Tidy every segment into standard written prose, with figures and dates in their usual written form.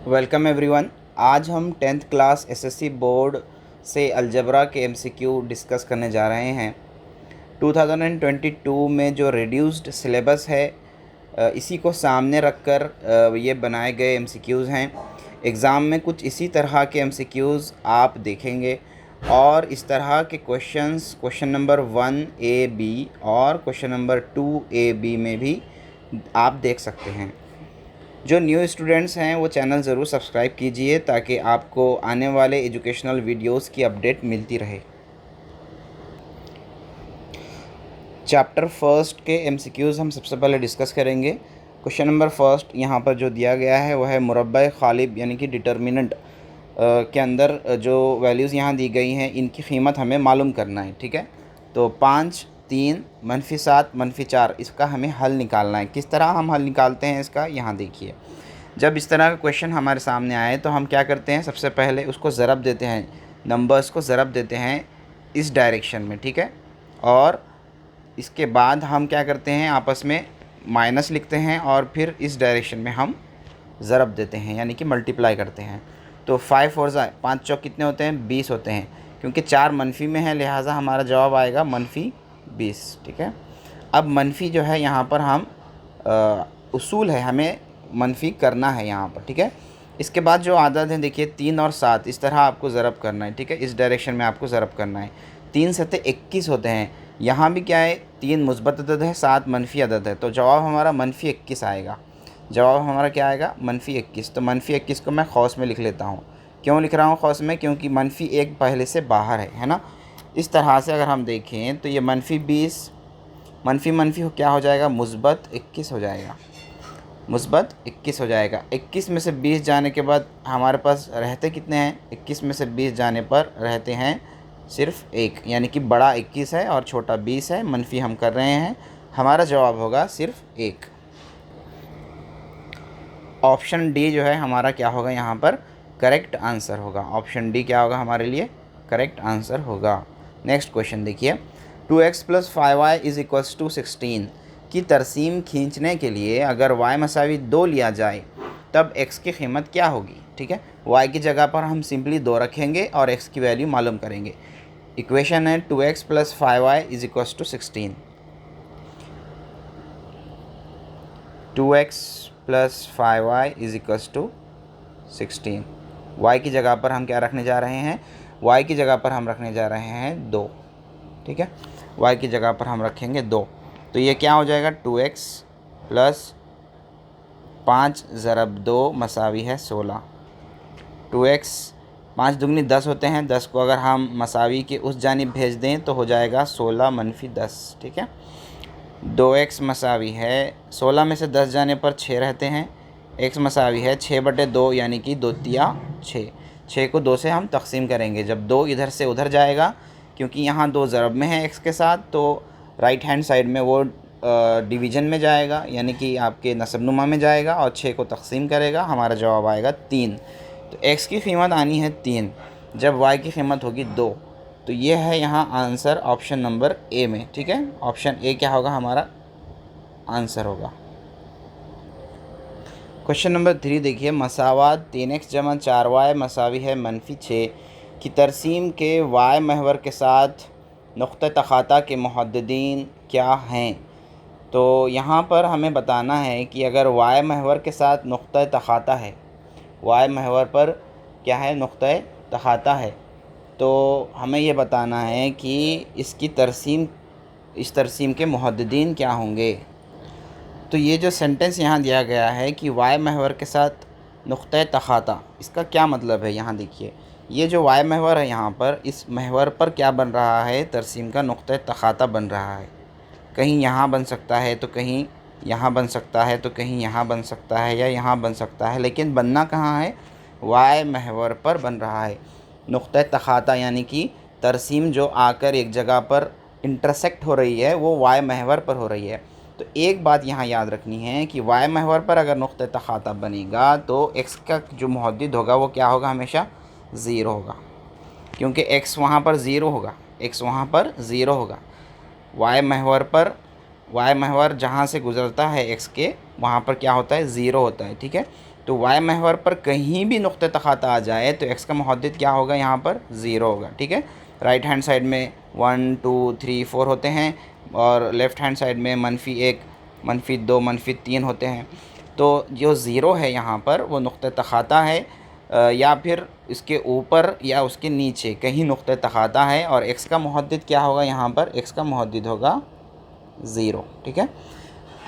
Welcome everyone. आज हम 10th class SSC board से अलजबरा के एमसीक्यू डिस्कस करने जा रहे हैं। 2022 में जो रिड्यूस्ड सिलेबस है इसी को सामने रखकर ये बनाए गए एमसीक्यूज़ हैं। एग्ज़ाम में कुछ इसी तरह के एमसीक्यूज़ आप देखेंगे और इस तरह के क्वेश्चन नंबर 1A-B और क्वेश्चन नंबर 2A-B में भी आप देख सकते हैं। जो न्यू स्टूडेंट्स हैं वो चैनल ज़रूर सब्सक्राइब कीजिए ताकि आपको आने वाले एजुकेशनल वीडियोस की अपडेट मिलती रहे। चैप्टर फर्स्ट के एमसीक्यूज़ हम सबसे पहले डिस्कस करेंगे। क्वेश्चन नंबर फर्स्ट यहाँ पर जो दिया गया है वह है मुरब्बा खालिब यानी कि डिटर्मिनेंट के अंदर जो वैल्यूज़ यहाँ दी गई हैं इनकी कीमत हमें मालूम करना है। ठीक है, तो 5, 3, -7, -4 इसका हमें हल निकालना है। किस तरह हम हल निकालते हैं इसका, यहाँ देखिए। जब इस तरह का क्वेश्चन हमारे सामने आए तो हम क्या करते हैं, सबसे पहले उसको ज़रब देते हैं, नंबर्स को ज़रब देते हैं इस डायरेक्शन में। ठीक है, और इसके बाद हम क्या करते हैं, आपस में माइनस लिखते हैं और फिर इस डायरेक्शन में हम ज़रब देते हैं यानी कि मल्टीप्लाई करते हैं। तो 5 4 5 चौक कितने होते हैं, 20 होते हैं। क्योंकि 4 मनफी में है लिहाजा हमारा जवाब आएगा -20। ठीक है, अब मनफी जो है यहाँ पर हम उसूल है, हमें मनफी करना है यहाँ पर। ठीक है, इसके बाद जो आदत है देखिए 3 और 7 इस तरह आपको ज़रब करना है। ठीक है, इस डायरेक्शन में आपको ज़रब करना है। 3 सत्ते 21 होते हैं। यहाँ भी क्या है, 3 मुस्बत अदद है, 7 मनफी अदद है, तो जवाब हमारा -21 आएगा। जवाब हमारा क्या आएगा, -21। तो -21 को मैं खौस में लिख लेता हूँ। क्यों लिख रहा हूँ खौस में, क्योंकि -1 पहले से बाहर है ना। इस तरह से अगर हम देखें तो ये -20 मनफी क्या हो जाएगा, मुस्बत 21 हो जाएगा। मुस्बत 21 हो जाएगा। 21 में से 20 जाने के बाद हमारे पास रहते कितने हैं, 21 में से 20 जाने पर रहते हैं सिर्फ 1, यानी कि बड़ा 21 है और छोटा 20 है। मनफी हम कर रहे हैं, हमारा जवाब होगा सिर्फ 1। ऑप्शन डी जो है हमारा क्या होगा, यहाँ पर करेक्ट आंसर होगा। ऑप्शन डी क्या होगा हमारे लिए, करेक्ट आंसर होगा। नेक्स्ट क्वेश्चन देखिए, 2x + 5y = 16 की तरसीम खींचने के लिए अगर y = 2 लिया जाए तब x की कीमत क्या होगी। ठीक है, y की जगह पर हम सिंपली 2 रखेंगे और x की वैल्यू मालूम करेंगे। इक्वेशन है 2x + 5y = 16। 2x + 5y = 16। y की जगह पर हम क्या रखने जा रहे हैं, y की जगह पर हम रखने जा रहे हैं 2। ठीक है, y की जगह पर हम रखेंगे 2। तो ये क्या हो जाएगा, 2x + 5 × 2 = 16। 2x 5 दूनी 10 होते हैं, 10 को अगर हम मसावी के उस जानिब भेज दें तो हो जाएगा 16 - 10। ठीक है, 2x = है 16 में से 10 जाने पर 6 रहते हैं। x = है 6/2 यानी कि 2 तिया 6। 6 को 2 से हम तकसीम करेंगे। जब 2 इधर से उधर जाएगा, क्योंकि यहाँ 2 ज़रब में है x के साथ, तो राइट हैंड साइड में वो डिवीज़न में जाएगा यानी कि आपके नसबनुमा में जाएगा और 6 को तकसीम करेगा। हमारा जवाब आएगा 3। तो x की कीमत आनी है 3 जब y की कीमत होगी 2। तो ये है यहाँ आंसर ऑप्शन नंबर ए में। ठीक है, ऑप्शन ए क्या होगा हमारा आंसर होगा। क्वेश्चन नंबर 3 देखिए, मसावात 3x + 4y = -6 की तरसीम के y महवर के साथ नुक़्ता तख़ाता के मुहद्दिदीन क्या हैं। तो यहाँ पर हमें बताना है कि अगर y महवर के साथ नुक़्ता तख़ाता है, y महवर पर क्या है, नुक़्ता तख़ाता है, तो हमें ये बताना है कि इसकी तरसीम, इस तरसीम के मुहद्दिदीन क्या होंगे। तो ये जो सेंटेंस यहाँ दिया गया है कि y महवर के साथ नुक़्ता तख़ाता, इसका क्या मतलब है, यहाँ देखिए। ये जो y महवर है यहाँ पर, इस महवर पर क्या बन रहा है, तरसीम का नुक़्ता तख़ाता बन रहा है। कहीं यहाँ बन सकता है तो कहीं यहाँ बन सकता है तो कहीं यहाँ बन सकता है या यहाँ बन सकता है, लेकिन बनना कहाँ है, y महवर पर बन रहा है। नुक़्ता तख़ाता यानी कि तरसीम जो आकर एक जगह पर इंटरसेक्ट हो रही है वो y महवर पर हो रही है। तो एक बात यहाँ याद रखनी है कि y महवर पर अगर नुक़्ता तख़ाता बनेगा तो x का जो मुहद्दिद होगा वो क्या होगा, हमेशा 0 होगा, क्योंकि x वहाँ पर 0 होगा, x वहाँ पर 0 होगा। y महवर पर, y महवर जहाँ से गुज़रता है x के, वहाँ पर क्या होता है, 0 होता है। ठीक है, तो वाई महवर पर कहीं भी नुक़्ते तख़ाता आ जाए तो एक्स का मुहद्दिद क्या होगा, यहाँ पर 0 होगा। ठीक है, राइट हैंड साइड में 1 2 3 4 होते हैं और लेफ़्ट हैंड साइड में -1 -2 -3 होते हैं। तो जो 0 है यहाँ पर वो नुक़्ते तख़ाता है, या फिर इसके ऊपर या उसके नीचे कहीं नुक़्ते तख़ाता है, और एक्स का मुहद्दिद क्या होगा, यहाँ पर एक्स का मुहद्दिद होगा 0। ठीक है,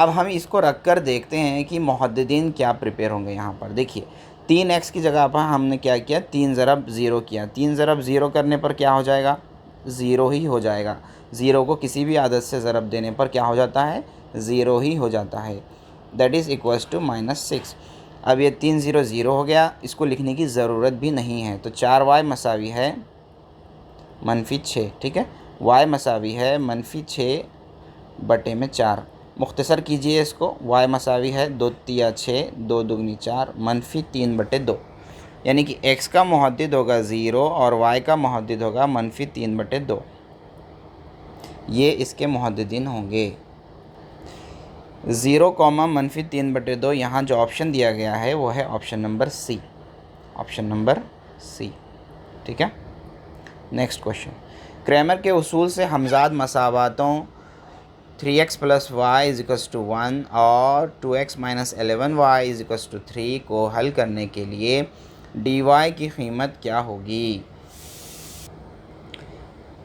अब हम इसको रख कर देखते हैं कि मुहद्दिदीन क्या प्रिपेयर होंगे। यहाँ पर देखिए 3x की जगह पर हमने क्या किया, 3 ज़रब 0 किया। 3 ज़रब 0 करने पर क्या हो जाएगा, 0 ही हो जाएगा। 0 को किसी भी आदत से ज़रब देने पर क्या हो जाता है, 0 ही हो जाता है। That is equals to -6। अब ये 3 0 0 हो गया, इसको लिखने की ज़रूरत भी नहीं है। तो 4y मसावी है -6। ठीक है, y मसावी है -6/4। मुख्तसर कीजिए इसको, y मसावी है 2 तिया 6 2 दुगनी 4 -3/2, यानी कि x का मुहद्दिद होगा 0 और y का मुहद्दिद होगा -3/2। ये इसके मुहद्दिदीन होंगे। 0, -3/2, यहाँ जो ऑप्शन दिया गया है वो है option number C, option number C. ठीक है, नेक्स्ट क्वेश्चन। क्रैमर के उसूल से हमजाद मसावातों 3x + y = 1 और 2x - 11y = 3 को हल करने के लिए dy की कीमत क्या होगी।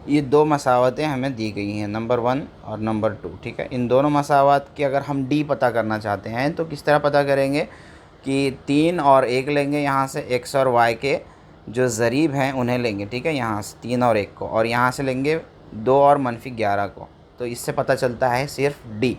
ये दो मसावतें हमें दी गई हैं, नंबर 1 और नंबर 2। ठीक है, इन दोनों मसावत की अगर हम डी पता करना चाहते हैं तो किस तरह पता करेंगे कि 3 और 1 लेंगे, यहाँ से x और y के जो ज़रीब हैं उन्हें लेंगे। ठीक है, यहाँ से 3 और 1 को, और यहाँ से लेंगे 2 और -11 को। तो इससे पता चलता है सिर्फ डी,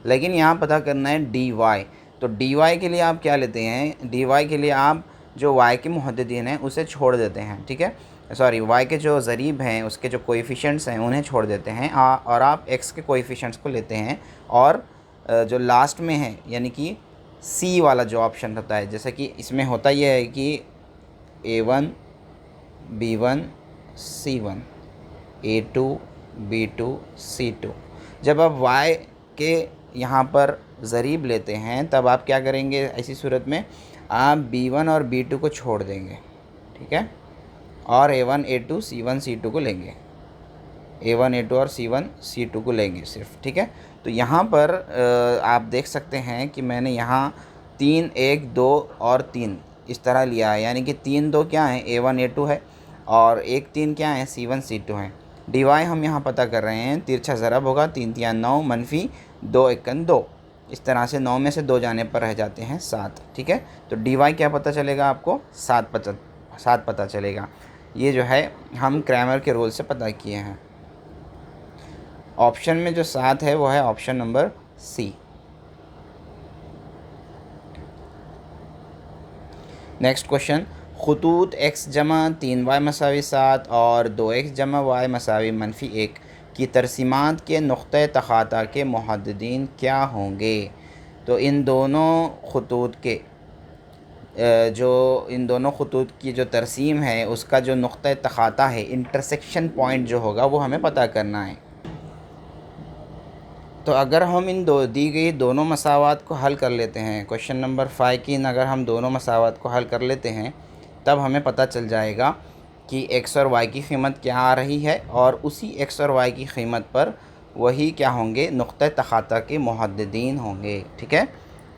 लेकिन यहाँ पता करना है डी वाई। तो डी वाई के लिए आप क्या लेते हैं, डी वाई के लिए आप जो वाई के मुहद्दिदीन हैं उसे छोड़ देते हैं। ठीक है, सॉरी, वाई के जो ज़रीब हैं उसके जो कोएफ़िशिएंट्स हैं उन्हें छोड़ देते हैं, और आप एक्स के कोएफ़िशिएंट्स को लेते हैं, और जो लास्ट में है यानी कि सी वाला जो ऑप्शन होता है, जैसे कि इसमें होता यह है कि A1 B1 C1 A2 B2 C2। जब आप y के यहाँ पर ज़रीब लेते हैं तब आप क्या करेंगे, ऐसी सूरत में आप B1 और B2 को छोड़ देंगे। ठीक है, और A1 A2 C1 C2 को लेंगे, A1 A2 और C1 C2 को लेंगे सिर्फ। ठीक है, तो यहाँ पर आप देख सकते हैं कि मैंने यहाँ 3 1 2 और 3 इस तरह लिया है, यानी कि 3 2 क्या है, A1 A2 है, और 1 3 क्या है, C1 C2 है। डी वाई हम यहाँ पता कर रहे हैं, तिरछा ज़रब होगा, 3 3 9 -2 1 2, इस तरह से 9 में से 2 जाने पर रह जाते हैं 7। ठीक है, तो डी वाई क्या पता चलेगा आपको, 7 पता चलेगा। ये जो है हम क्रैमर के रूल से पता किए हैं। ऑप्शन में जो 7 है वो है option number C. Next question. ख़ुतूत x जमा 3y = 7 और 2x जमा y = -1 की तरसीमात के नुक़्ते तख़ाता के मुहद्दिदीन क्या होंगे। तो इन दोनों ख़ुतूत के इन दोनों ख़ुतूत की जो तरसीम है उसका जो नुक़्ता तख़ाता है, इंटरसेक्शन पॉइंट जो होगा वो हमें पता करना है। तो अगर हम इन दी गई दोनों मसावात को हल कर लेते हैं, क्वेश्चन नंबर 5 की अगर हम दोनों मसावात को हल कर लेते हैं तब हमें पता चल जाएगा कि x और y की कीमत क्या आ रही है, और उसी x और y की कीमत पर वही क्या होंगे, नुक़्ता तख़ाता के मुहद्दिदीन होंगे। ठीक है,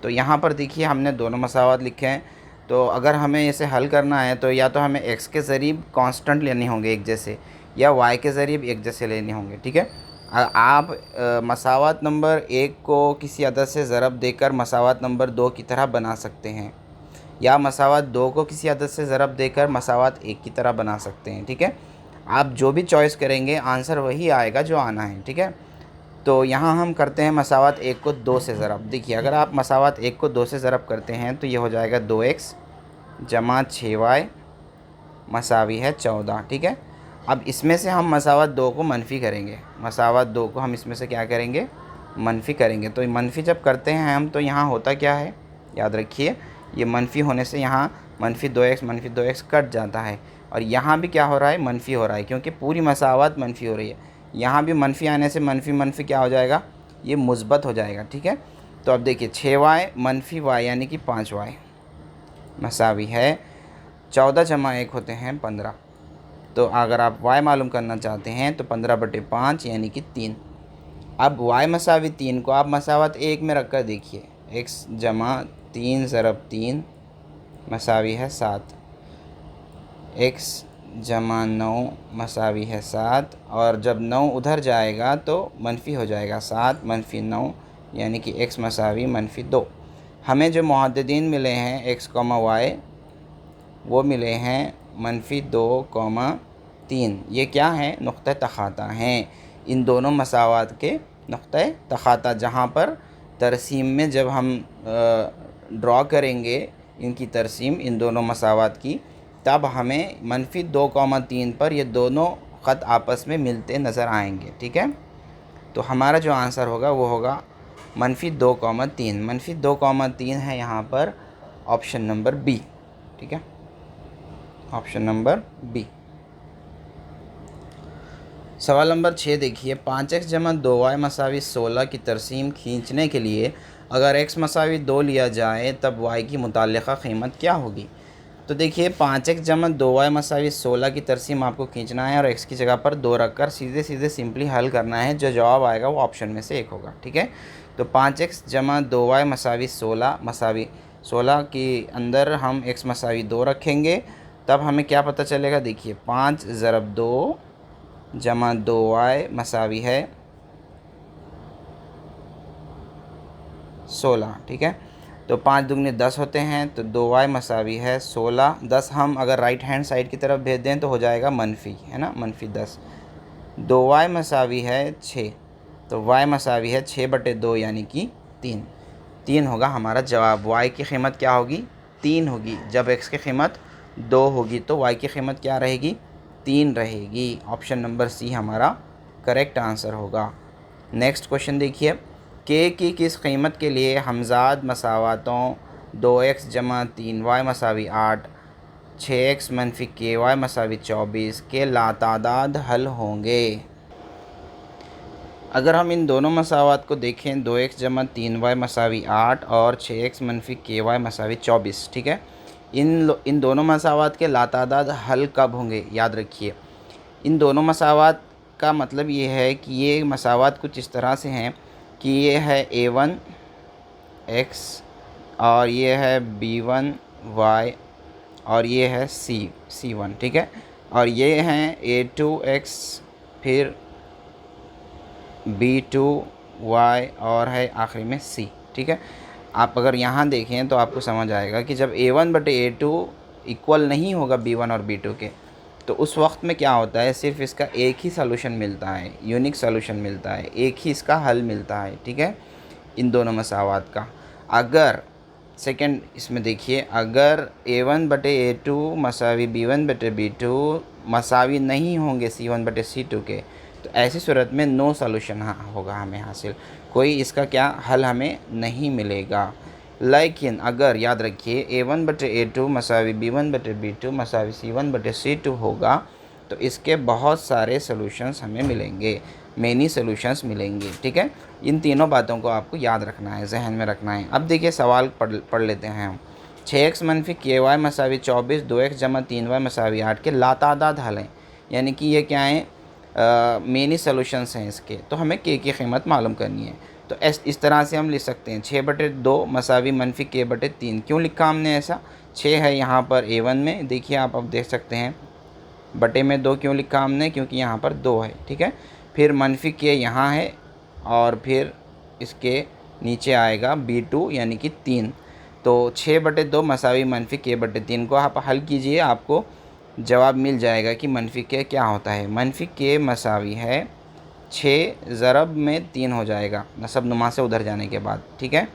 तो यहाँ पर देखिए हमने दोनों मसावात लिखे हैं। तो अगर हमें इसे हल करना है तो या तो हमें x के ज़रीब कांस्टेंट लेने होंगे एक जैसे, या y के ज़रीब एक जैसे लेने होंगे। ठीक है, आप मसावात नंबर 1 को किसी अदद से ज़रब देकर मसावात नंबर 2 की तरह बना सकते हैं, या मसावात 2 को किसी अदद से ज़रब देकर मसावात 1 की तरह बना सकते हैं। ठीक है, आप जो भी चॉइस करेंगे आंसर वही आएगा जो आना है। ठीक है, तो यहाँ हम करते हैं मसावात 1 को 2 से ज़रब। देखिए अगर आप मसावात 1 को 2 से ज़रब करते हैं तो ये हो जाएगा 2x जमा 6y मसावी है 14। ठीक है, अब इसमें से हम मसावत 2 को मनफ़ी करेंगे, मसावत 2 को हम इसमें से क्या करेंगे, मनफ़ी करेंगे। तो मनफ़ी जब करते हैं हम तो यहाँ होता क्या है, याद रखिए, ये मनफ़ी होने से यहाँ -2x कट जाता है, और यहाँ भी क्या हो रहा है, मनफ़ी हो रहा है, क्योंकि पूरी मसावत मनफ़ी हो रही है। यहाँ भी मनफ़ी आने से मनफ़ी क्या हो जाएगा, ये मुस्बत हो जाएगा। ठीक है, तो अब देखिए 6y - y यानी कि 5y, मसावी है 14 जमा 1 होते हैं 15। तो अगर आप y मालूम करना चाहते हैं तो 15/5 यानी कि 3। अब y मसावी 3 को आप मसावत 1 में रख कर देखिए, x जमा 3 ज़रब 3 मसावी है 7, x जमा 9 मसावी है 7, और जब 9 उधर जाएगा तो मनफी हो जाएगा, 7 मनफी 9 यानी कि x मसावी -2। हमें जो मुहद्दिदीन मिले हैं x, y वो मिले हैं -2, 3। ये क्या हैं? नुक़्ता तख़ाता हैं। इन दोनों मसावात के नुक़्ता तख़ाता, जहाँ पर तरसीम में जब हम ड्रॉ करेंगे इनकी तरसीम इन दोनों मसावात की, तब हमें -2, 3 पर ये दोनों ख़त आपस में मिलते नज़र आएंगे। ठीक है, तो हमारा जो आंसर होगा वो होगा -2, 3। -2, 3 है यहाँ पर ऑप्शन नंबर बी। ठीक है, ऑप्शन नंबर बी। सवाल नंबर 6 देखिए, 5x जमा 2y मसावी 16 की तरसीम खींचने के लिए अगर x मसावी 2 लिया जाए तब y की मुताल्लिक़ा कीमत क्या होगी? तो देखिए 5x जमा 2y मसावी 16 की तरसीम आपको खींचना है और x की जगह पर 2 रख कर सीधे सीधे सिंपली हल करना है। जो जवाब आएगा वो ऑप्शन में से एक होगा। ठीक है, तो 5x जमा 2y मसावी 16 के अंदर हम x मसावी 2 रखेंगे, तब हमें क्या पता चलेगा? देखिए 5 ज़रब 2 जमा 2y मसावी है 16। ठीक है, तो 5 दुगने 10 होते हैं, तो 2y मसावी है 16। 10 हम अगर राइट हैंड साइड की तरफ भेज दें तो हो जाएगा मनफी, है ना, -10। 2y मसावी है 6, तो y मसावी है 6/2 यानी कि 3 होगा हमारा जवाब। y की कीमत क्या होगी? 3 होगी। जब x की कीमत 2 होगी तो y की कीमत क्या रहेगी? 3 रहेगी। ऑप्शन नंबर सी हमारा करेक्ट आंसर होगा। नेक्स्ट क्वेश्चन देखिए, k की किस कीमत के लिए हमजाद मसावातों 2x जमा 3y मसावी 8, 6x मनफी ky मसावी 24 के लातादाद हल होंगे? अगर हम इन दोनों मसावात को देखें, 2x जमा 3y मसावी 8 और 6x मनफी ky मसावी 24। ठीक है, इन दोनों मसावात के लातादाद हल कब होंगे? याद रखिए, इन दोनों मसावात का मतलब ये है कि ये मसावात कुछ इस तरह से हैं कि ये है a1 x और ये है b1 y और ये है c1। ठीक है, और ये हैं a2 x फिर b2 y और है आखिरी में c। ठीक है, आप अगर यहाँ देखें तो आपको समझ आएगा कि जब a1/a2 इक्वल नहीं होगा b1 और b2 के, तो उस वक्त में क्या होता है? सिर्फ इसका एक ही सॉल्यूशन मिलता है, यूनिक सॉल्यूशन मिलता है, एक ही इसका हल मिलता है। ठीक है, इन दोनों मसावात का। अगर सेकंड इसमें देखिए, अगर a1/a2 मसावी b1/b2 मसावी नहीं होंगे c1/c2 के, तो ऐसी सूरत में नो सॉल्यूशन होगा हमें हासिल, कोई इसका क्या हल हमें नहीं मिलेगा। लेकिन अगर याद रखिए a1/a2 मसावी b1/b2 मसावी c1/c2 होगा तो इसके बहुत सारे सॉल्यूशंस हमें मिलेंगे, मेनी सॉल्यूशंस मिलेंगे। ठीक है, इन तीनों बातों को आपको याद रखना है, जहन में रखना है। अब देखिए सवाल पढ़ लेते हैं हम। 6x मनफी ky मसावी 24, 2x जमा 3y मसावी 8 के लातादाद हल हैं, यानी कि ये क्या हैं? मेनी सॉल्यूशंस हैं इसके, तो हमें k की कीमत मालूम करनी है। तो इस तरह से हम लिख सकते हैं 6/2 मसावी मनफी k/3। क्यों लिखा हमने ऐसा? 6 है यहाँ पर a1 में, देखिए आप अब देख सकते हैं, बटे में 2 क्यों लिखा हमने? क्योंकि यहाँ पर 2 है। ठीक है, फिर मनफी k यहाँ है और फिर इसके नीचे आएगा b2 यानी कि 3। तो 6/2 मसावी मनफी k/3 को आप हल कीजिए, आपको जवाब मिल जाएगा कि मनफी k क्या होता है। मनफी k मसावी है 6 ज़रब में 3 हो जाएगा नसब नुमा से उधर जाने के बाद। ठीक है,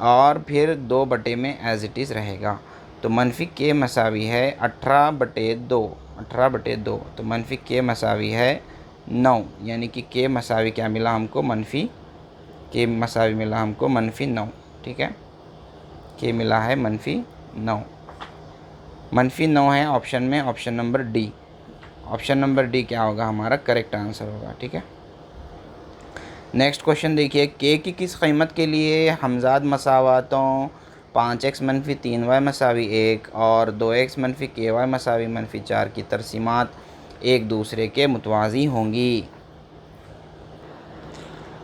और फिर 2 बटे में एज़ इट इज़ रहेगा। तो मनफी k मसावी है 18/2। तो मनफी k मसावी है 9, यानी कि k मसावी क्या मिला हमको? k मसावी मिला हमको -9। ठीक है, k मिला है -9। -9 है ऑप्शन में, option number D. Option number D क्या होगा? हमारा करेक्ट आंसर होगा। ठीक है, नेक्स्ट क्वेश्चन देखिए, k की किस कीमत के लिए हमजाद मसावातों 5x मनफी 3y मसावी 1 और 2x मनफी ky मसावी मनफी 4 की तरसीमात एक दूसरे के मुतवाज़ी होंगी।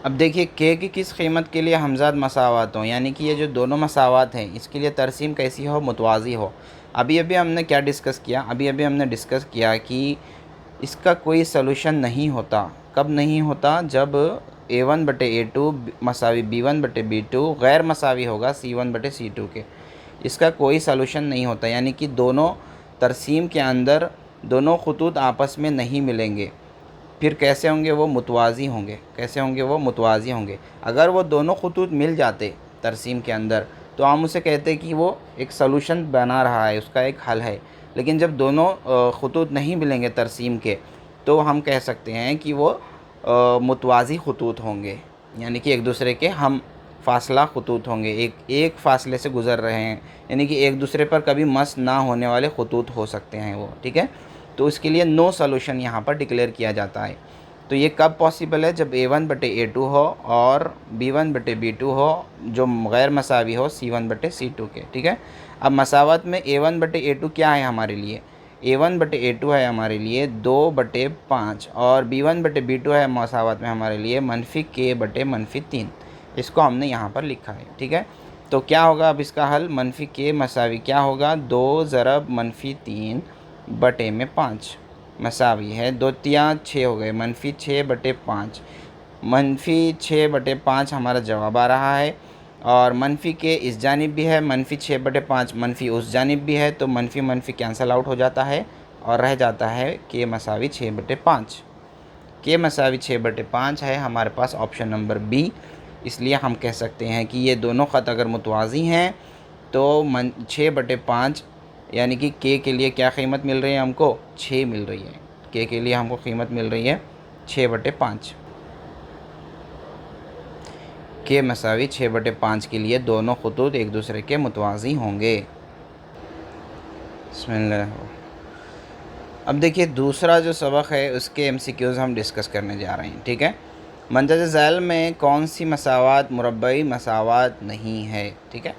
अब देखिए के की किस कीमत के लिए हमज़ाद मसावात हों, यानी कि ये जो दोनों मसावात हैं इसके लिए तरसीम कैसी हो, मुतवाज़ी हो। अभी अभी हमने क्या डिस्कस किया, हमने डिस्कस किया कि इसका कोई सलूशन नहीं होता। कब नहीं होता? जब a1 बटे a2 मसावी b1 बटे b2 गैर मसावी होगा c1 बटे c2 के। इसका कोई सलूशन नहीं होता, यानी कि दोनों तरसीम के अंदर दोनों खतूत आपस में नहीं मिलेंगे। फिर कैसे होंगे वो? मुतवाज़ी होंगे। कैसे होंगे वो? मुतवाज़ी होंगे। अगर वो दोनों खतूत मिल जाते तरसीम के अंदर तो हम उसे कहते कि वो एक सलूशन बना रहा है, उसका एक हल है। लेकिन जब दोनों खतूत नहीं मिलेंगे तरसीम के तो हम कह सकते हैं कि वो मुतवाज़ी खतूत होंगे, यानी कि एक दूसरे के हम फ़ासला खतूत होंगे, एक फ़ासले से गुज़र रहे हैं, यानी कि एक दूसरे पर कभी मस ना होने वाले खतूत हो सकते हैं वो। ठीक है, तो इसके लिए नो सॉल्यूशन यहाँ पर डिक्लेयर किया जाता है। तो ये कब पॉसिबल है? जब a1 बटे a2 हो और b1 बटे b2 हो जो गैर मसावी हो c1 बटे c2 के। ठीक है, अब मसावत में a1 बटे a2 क्या है हमारे लिए? a1 बटे a2 है हमारे लिए 2 बटे 5 और b1 बटे b2 है मसावत में हमारे लिए मनफी k बटे मनफी 3। इसको हमने यहाँ पर लिखा है। ठीक है, तो क्या होगा अब इसका हल? मनफी k मसावी क्या होगा? 2 ज़रब मनफी 3 बटे में 5 मसावी है 2 तियाँ 6 हो गए, मनफी 6 बटे 5। मनफी 6 बटे 5 हमारा जवाब आ रहा है। और मनफी के इस जानिब भी है, मनफी 6 बटे 5 मनफी उस जानिब भी है, तो मनफी मनफी कैंसल आउट हो जाता है और रह जाता है के मसावी 6 बटे 5। के मसावी 6 बटे 5 है हमारे पास ऑप्शन नंबर बी। इसलिए हम कह सकते हैं कि ये दोनों ख़त अगर मुतवाज़ी हैं तो 6 बटे 5 यानी कि के लिए क्या कीमत मिल रही है हमको? 6 मिल रही है। के लिए हमको कीमत मिल रही है 6 बटे 5। के मसावी 6 बटे 5 के लिए दोनों खतूत एक दूसरे के मुतवाज़ी होंगे। बिस्मिल्लाह। अब देखिए दूसरा जो सबक है उसके MCQs हम डिस्कस करने जा रहे हैं। ठीक है, मंदरज ज़ैल में कौन सी मसावात मुरब्बई मसावात नहीं है? ठीक है,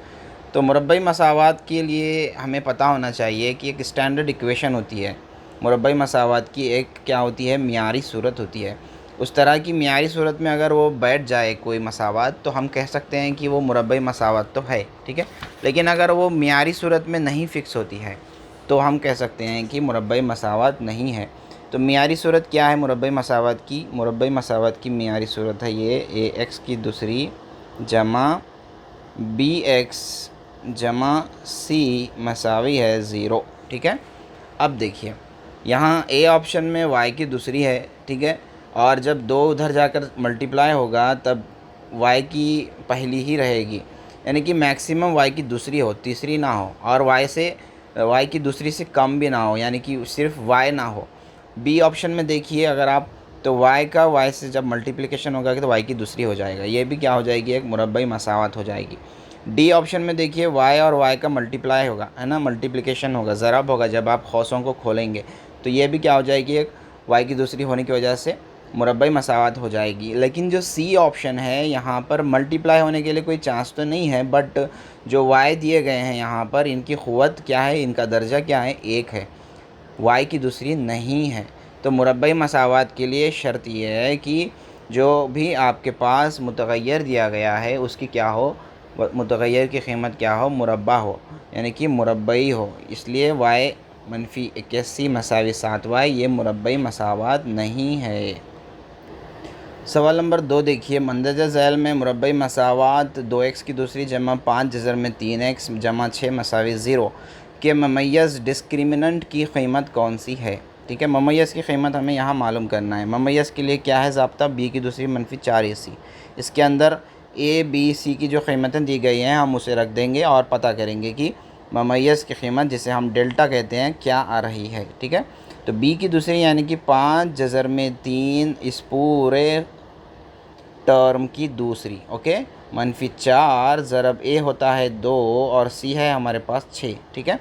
तो मुरब्बई मसावात के लिए हमें पता होना चाहिए कि एक स्टैंडर्ड इक्वेशन होती है मुरब्बई मसावात की, एक क्या होती है? मियारी सूरत होती है। उस तरह की मियारी सूरत में अगर वो बैठ जाए कोई मसावात तो हम कह सकते हैं कि वो मुरब्बई मसावात तो है। ठीक है, लेकिन अगर वो मियारी सूरत में नहीं फ़िक्स होती है तो हम कह सकते हैं कि मुरब्बई मसावात नहीं है। तो मियारी सूरत क्या है मुरब्बई मसावात की? मुरब्बई मसावात की मियारी सूरत है ये ax की दूसरी जमा bx जमा c मसावी है 0। ठीक है, अब देखिए यहाँ ए ऑप्शन में y की दूसरी है। ठीक है, और जब 2 उधर जाकर मल्टीप्लाई होगा तब y की पहली ही रहेगी, यानी कि मैक्सिमम y की दूसरी हो, तीसरी ना हो, और y की दूसरी से कम भी ना हो, यानी कि सिर्फ y ना हो। बी ऑप्शन में देखिए अगर आप, तो y का y से जब मल्टीप्लिकेशन होगा तो y की दूसरी हो जाएगा, ये भी क्या हो जाएगी? एक मुरब्बई मसावत हो जाएगी। डी ऑप्शन में देखिए y और y का मल्टीप्लाई होगा, है ना, मल्टीप्लिकेशन होगा, ज़रब होगा जब आप खौसों को खोलेंगे, तो ये भी क्या हो जाएगी? एक y की दूसरी होने की वजह से मुरब्बई मसावत हो जाएगी। लेकिन जो सी ऑप्शन है यहाँ पर मल्टीप्लाई होने के लिए कोई चांस तो नहीं है, बट जो y दिए गए हैं यहाँ पर इनकी क़ुव्वत क्या है, इनका दर्जा क्या है? 1 है, y की दूसरी नहीं है। तो मुरब्बई मसावत के लिए शर्त यह है कि जो भी आपके पास मुतग़य्यर दिया गया है उसकी क्या हो? मुतग़य्यर की कीमत क्या हो? मुरब्बा हो, यानी कि मुरब्बई हो। इसलिए y मनफी 81 मसावी 7y ये मुरब्बई मसावत नहीं है। सवाल नंबर 2 देखिए, मंदरजा ज़ैल में मुरब्बई मसावत 2x की दूसरी जमा 5 जज़र में 3x जमा 6 मसावी 0 के ममय्यज़ डिस्क्रिमिनेंट की कीमत कौन सी है? ठीक है, ममय्यज़ की कीमत हमें यहाँ मालूम करना है। ममय्यज़ के लिए क्या है ज़ाब्ता? b की दूसरी मनफी 4ac। इसके अंदर a b c की जो कीमतें दी गई हैं हम उसे रख देंगे और पता करेंगे कि ममय्यज़ की कीमत जिसे हम डेल्टा कहते हैं क्या आ रही है। ठीक है, तो b की दूसरी यानी कि 5 जज़र में 3 इस पूरे टर्म की दूसरी, ओके, मनफी 4 ज़रब a होता है 2 और c है हमारे पास 6। ठीक है,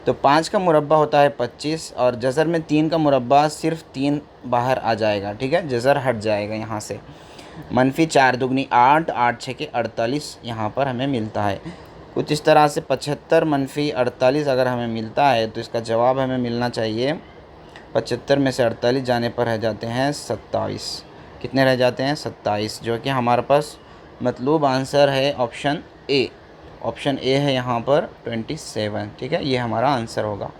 तो 5 का मुरब्बा होता है 25 और जज़र में 3 का मुरब्बा सिर्फ 3 बाहर आ जाएगा। ठीक है, जज़र हट जाएगा यहाँ से। मनफी 4 दुगनी 8, 8 6 के 48 यहाँ पर हमें मिलता है। कुछ इस तरह से 75 मनफी 48 अगर हमें मिलता है तो इसका जवाब हमें मिलना चाहिए 75 में से 48 जाने पर रह जाते हैं 27। कितने रह जाते हैं 27, जो कि हमारे पास मतलूब आंसर है ऑप्शन ए। ऑप्शन ए है यहाँ पर 27। ठीक है, ये हमारा आंसर होगा।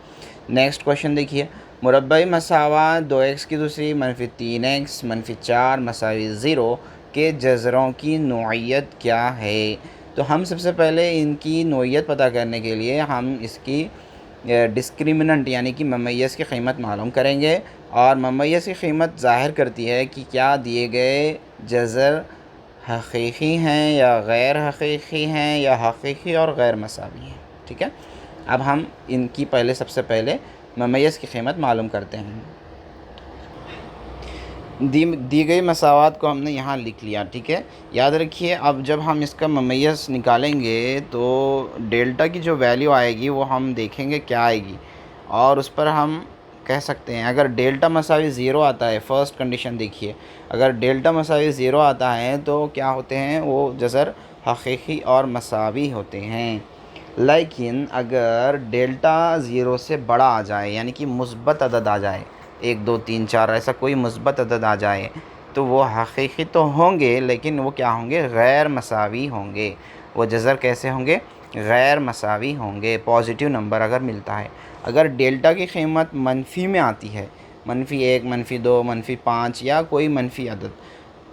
नेक्स्ट क्वेश्चन देखिए, मुरब्बई मसावात 2x की दूसरी मनफी 3x मनफी 4 मसावी 0 के जज़रों की नौइयत क्या है। तो हम सबसे पहले इनकी नौइयत पता करने के लिए हम इसकी डिस्क्रिमिनेंट यानी कि ममय्यज़ की कीमत मालूम करेंगे, और ममय्यज़ की कीमत ज़ाहिर करती है कि क्या दिए गए जज़र हकीकी हैं या गैर हकीकी हैं या हकीकी और गैर मसावी हैं। ठीक है, अब हम इनकी सबसे पहले ममय्यज़ की कीमत मालूम करते हैं। दी गई मसावात को हमने यहाँ लिख लिया। ठीक है, याद रखिए अब जब हम इसका ममय्यज़ निकालेंगे तो डेल्टा की जो वैल्यू आएगी वो हम देखेंगे क्या आएगी, और उस पर हम कह सकते हैं अगर डेल्टा मसावी ज़ीरो आता है, फ़र्स्ट कंडीशन देखिए, अगर डेल्टा मसावी ज़ीरो आता है तो क्या होते हैं वो जज़र हकीकी और मसावी होते हैं। लेकिन अगर डेल्टा ज़ीरो से बड़ा आ जाए यानी कि मुस्बत अदद आ जाए, 1 2 3 4 ऐसा कोई मुस्बत अदद आ जाए तो वो हकीकी तो होंगे लेकिन वो क्या होंगे, गैर मसावी होंगे। वो जज़र कैसे होंगे, गैर मसावी होंगे। पॉजिटिव नंबर अगर मिलता है, अगर डेल्टा की कीमत मनफी में आती है, मनफी 1 मनफी 2 मनफी 5 या कोई मनफी अदद,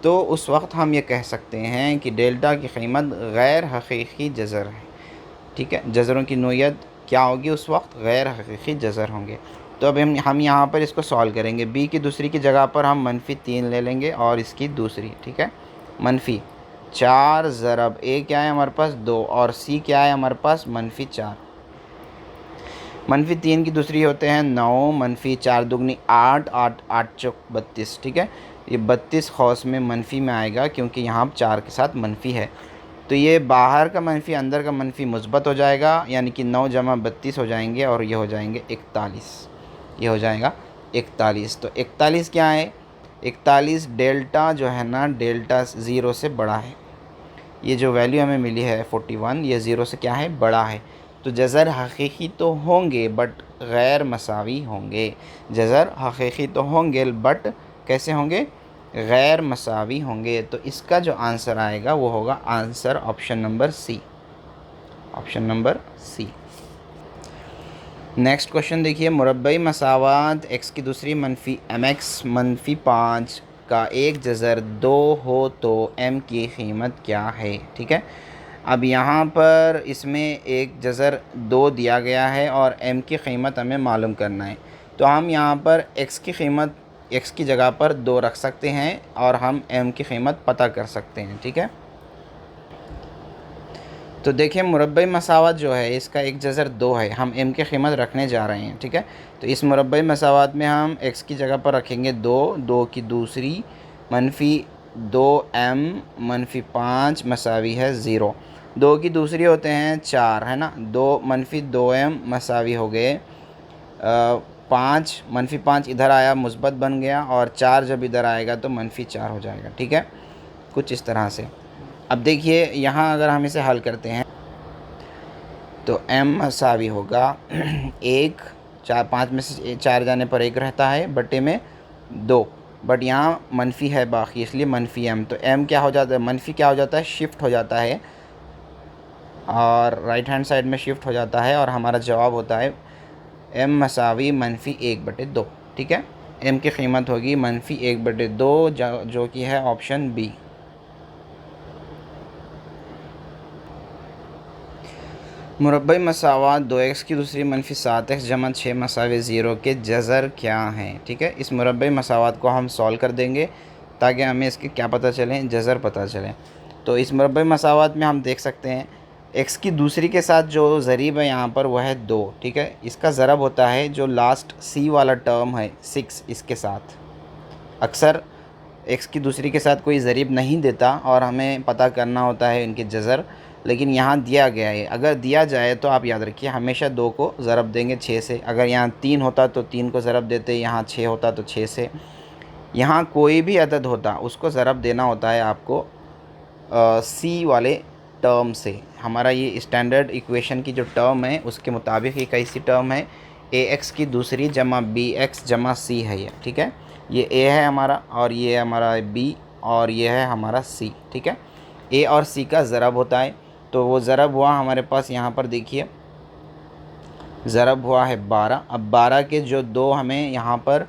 तो उस वक्त हम ये कह सकते हैं कि डेल्टा की कीमत गैर हकीकी जज़र है। ठीक है, जज़रों की नौइयत क्या होगी उस वक्त, गैर हकीकी जज़र होंगे। तो अब हम यहाँ पर इसको सॉल्व करेंगे। बी की दूसरी की जगह पर हम मनफी 3 ले लेंगे और इसकी दूसरी। ठीक है, मनफी 4 ज़रब ए क्या है हमारे पास 2, और सी क्या है हमारे पास मनफी 4। मनफी 3 की दूसरी होते हैं 9, मनफी 4 दुगनी 8, 8 8 चौक 32। ठीक है, ये 32 खौस में मनफी में आएगा क्योंकि यहाँ 4 के साथ मनफी है, तो ये बाहर का मनफी अंदर का मनफी मुस्बत हो जाएगा, यानी कि 9 जमा 32 हो जाएंगे और ये हो जाएंगे 41। ये हो जाएगा 41। तो 41 क्या है, 41 डेल्टा जो है ना, डेल्टा ज़ीरो से बड़ा है। ये जो वैल्यू हमें मिली है 41, ये ज़ीरो से क्या है, बड़ा है। तो जज़र हकीकी तो होंगे बट गैर मसावी होंगे। जज़र हकीकी तो होंगे बट कैसे होंगे, गैर मसावी होंगे। तो इसका जो आंसर आएगा वो होगा answer option number C. Option number C. Next question देखिए, मुरब्बई मसावात x की दूसरी मनफी mx मनफी 5 का एक जज़र 2 हो तो m की कीमत क्या है। ठीक है, अब यहाँ पर इसमें एक जज़र 2 दिया गया है और m की कीमत हमें मालूम करना है, तो हम यहाँ पर x की कीमत x की जगह पर 2 रख सकते हैं और हम m की कीमत पता कर सकते हैं। ठीक है, तो देखिए मुरब्बई मसावत जो है इसका एक जज़र 2 है, हम m की कीमत रखने जा रहे हैं। ठीक है, तो इस मुरब्बई मसावत में हम x की जगह पर रखेंगे 2, 2 की दूसरी मनफी 2m मनफी 5 मसावी है 0, 2 की दूसरी होते हैं 4 है ना, 2 मनफी 2m मसावी हो गए 5, मनफी 5 इधर आया मुस्बत बन गया, और 4 जब इधर आएगा तो मनफी 4 हो जाएगा। ठीक है, कुछ इस तरह से। अब देखिए यहाँ अगर हम इसे हल करते हैं तो m मसावी होगा 1, 4 5 में से 4 जाने पर 1 रहता है बटे में 2, बट यहाँ मनफी है बाकी इसलिए मनफी m, तो m क्या हो जाता है, मनफी क्या हो जाता है, शिफ्ट हो जाता है और राइट हैंड साइड में शिफ्ट हो जाता है, और हमारा जवाब होता है m मसावी मनफी 1/2। ठीक है, m की कीमत होगी मनफी 1/2 जो कि है ऑप्शन बी। मुरब्बई मसावात 2x की दूसरी मनफी 7x जमा 6 मसावी 0 के जज़र क्या हैं। ठीक है, इस मुरब्बई मसावात को हम सॉल्व कर देंगे ताकि हमें इसके क्या पता चले, जज़र पता चले। तो इस मुरब्बई मसावात में हम देख सकते हैं x की दूसरी के साथ जो ज़रीब है यहाँ पर वह है 2। ठीक है, इसका ज़रब होता है जो लास्ट c वाला टर्म है 6, इसके साथ। अक्सर x की दूसरी के साथ कोई ज़रीब नहीं देता और हमें पता करना होता है इनके जज़र, लेकिन यहाँ दिया गया है। अगर दिया जाए तो आप याद रखिए हमेशा 2 को ज़रब देंगे 6 से, अगर यहाँ 3 होता तो 3 को ज़रब देते, यहाँ 6 होता तो 6 से, यहाँ कोई भी अदद होता उसको ज़रब देना होता है आपको सी वाले टर्म से, हमारा ये स्टैंडर्ड इक्वेशन की जो टर्म है उसके मुताबिक ये कैसी टर्म है, ए एक्स की दूसरी जमा बी एक्स जमा सी है ये, ठीक है। ये ए है हमारा और ये है हमारा बी और ये है हमारा सी, ठीक है। ए और सी का ज़रब होता है, तो वो ज़रब हुआ हमारे पास यहाँ पर देखिए, ज़रब हुआ है 12। अब 12 के जो दो हमें यहाँ पर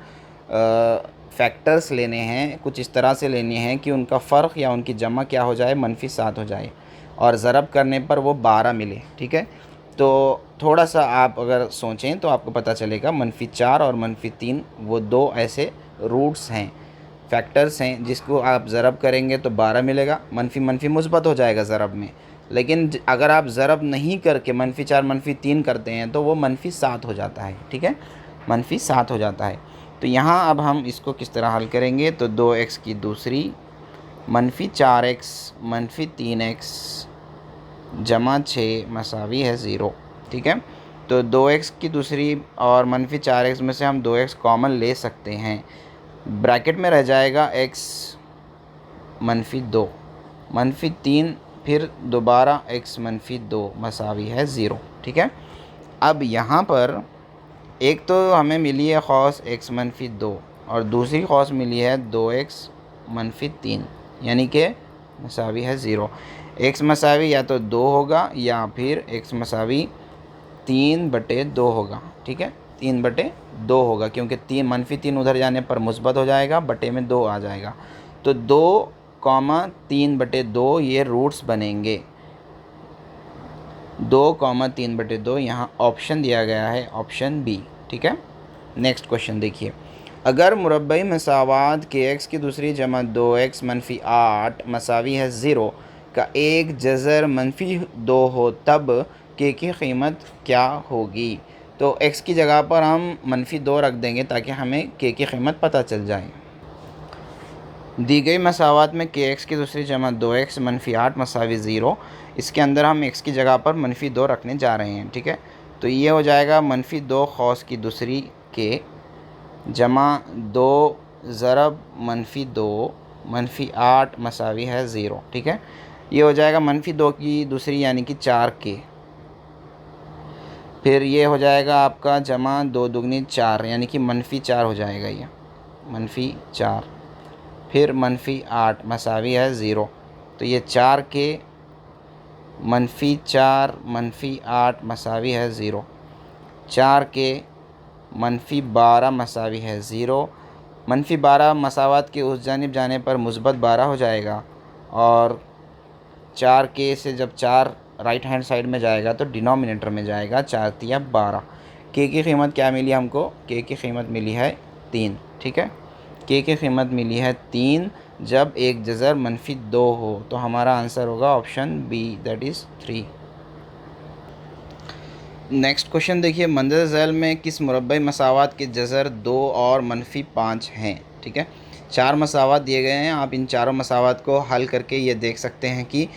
फैक्टर्स लेने हैं, कुछ इस तरह से लेने हैं कि उनका फ़र्क या उनकी जमा क्या हो जाए, -7 हो जाए और ज़रब करने पर वो 12 मिले, ठीक है। तो थोड़ा सा आप अगर सोचें तो आपको पता चलेगा -4 और -3 वो दो ऐसे रूट्स हैं, फैक्टर्स हैं जिसको आप ज़रब करेंगे तो 12 मिलेगा, मनफी मनफी मुस्बत हो जाएगा ज़रब में। लेकिन अगर आप ज़रब नहीं करके -4 -3 करते हैं तो वो -7 हो जाता है, ठीक है, -7 हो जाता है। तो यहाँ अब हम इसको किस तरह हल करेंगे, तो 2x की दूसरी -4x -3x जमा 6 मसावी है 0, ठीक है। तो 2x की दूसरी और -4x में से हम 2x कॉमन ले सकते हैं, ब्रैकेट में रह जाएगा x -2 -3 फिर दोबारा x -2 मसावी है 0, ठीक है। अब यहाँ पर एक तो हमें मिली है खौस x -2 और दूसरी खौस मिली है 2x -3 यानी कि मसावी है 0। x मसावी या तो 2 होगा या फिर x मसावी 3/2 होगा, ठीक है, 3/2 होगा क्योंकि -3 उधर जाने पर मुस्बत हो जाएगा, बटे में 2 आ जाएगा। तो 2, 3/2 ये रूट्स बनेंगे, 2, 3/2 यहाँ ऑप्शन दिया गया है, ऑप्शन बी, ठीक है। नेक्स्ट क्वेश्चन देखिए, अगर मुरब्बई मसावात के x की दूसरी जमा 2x -8 मसावी है 0 का एक जज़र -2 हो तब k की कीमत क्या होगी। तो x की जगह पर हम -2 रख देंगे ताकि हमें k की कीमत पता चल जाए। दी गई मसावात में kx की दूसरी जमा 2x -8 मसावी 0, इसके अंदर हम x की जगह पर -2 रखने जा रहे हैं, ठीक है। तो ये हो जाएगा -2 खौस की दूसरी k जमा 2 ज़रब -2 -8 मसावी है 0, ठीक है। ये हो जाएगा -2 की दूसरी यानी कि 4k, फिर ये हो जाएगा आपका जमा 2 दुगनी 4 यानी कि -4 हो जाएगा, ये -4 फिर -8 मसावी है 0। तो ये 4k -4 -8 मसावी है 0, 4k -12 मसावी है 0। -12 मसावात के उस जानिब जाने पर मुस्बत 12 हो जाएगा और 4k से जब 4 राइट हैंड साइड में जाएगा तो डिनोमिनेटर में जाएगा, 4 तिया 12। k की कीमत क्या मिली हमको, k की कीमत मिली है 3, ठीक है। k की कीमत मिली है 3 जब एक जज़र -2 हो, तो हमारा आंसर होगा option B, that is 3। Next question देखिए, मंदर झैल में किस मुरब्बई मसावात के जज़र 2 और -5 हैं, ठीक है। 4 मसावात दिए गए हैं, आप इन चारों मसावात को हल करके ये देख सकते हैं कि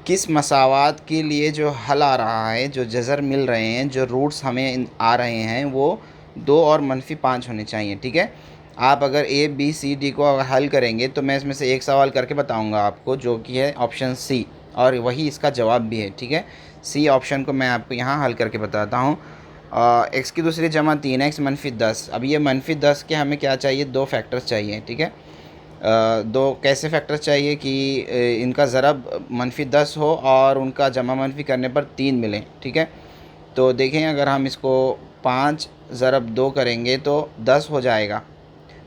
किस मसावात के लिए जो हल आ रहा है, जो जज़र मिल रहे हैं, जो रूट्स हमें आ रहे हैं वो 2 और -5 होने चाहिए, ठीक है। आप अगर ए बी सी डी को अगर हल करेंगे तो मैं इसमें से एक सवाल करके बताऊंगा आपको जो कि है ऑप्शन सी, और वही इसका जवाब भी है, ठीक है। सी ऑप्शन को मैं आपको यहाँ हल करके बताता हूँ। एक्स की दूसरी जमा 3x -10, अब ये -10 के हमें क्या चाहिए, 2 फैक्टर्स चाहिए, ठीक है। 2 कैसे फैक्टर्स चाहिए कि इनका ज़रब -10 हो और उनका जमा मनफी करने पर 3 मिलें, ठीक है। तो देखें अगर हम इसको 5 ज़रब 2 करेंगे तो 10 हो जाएगा,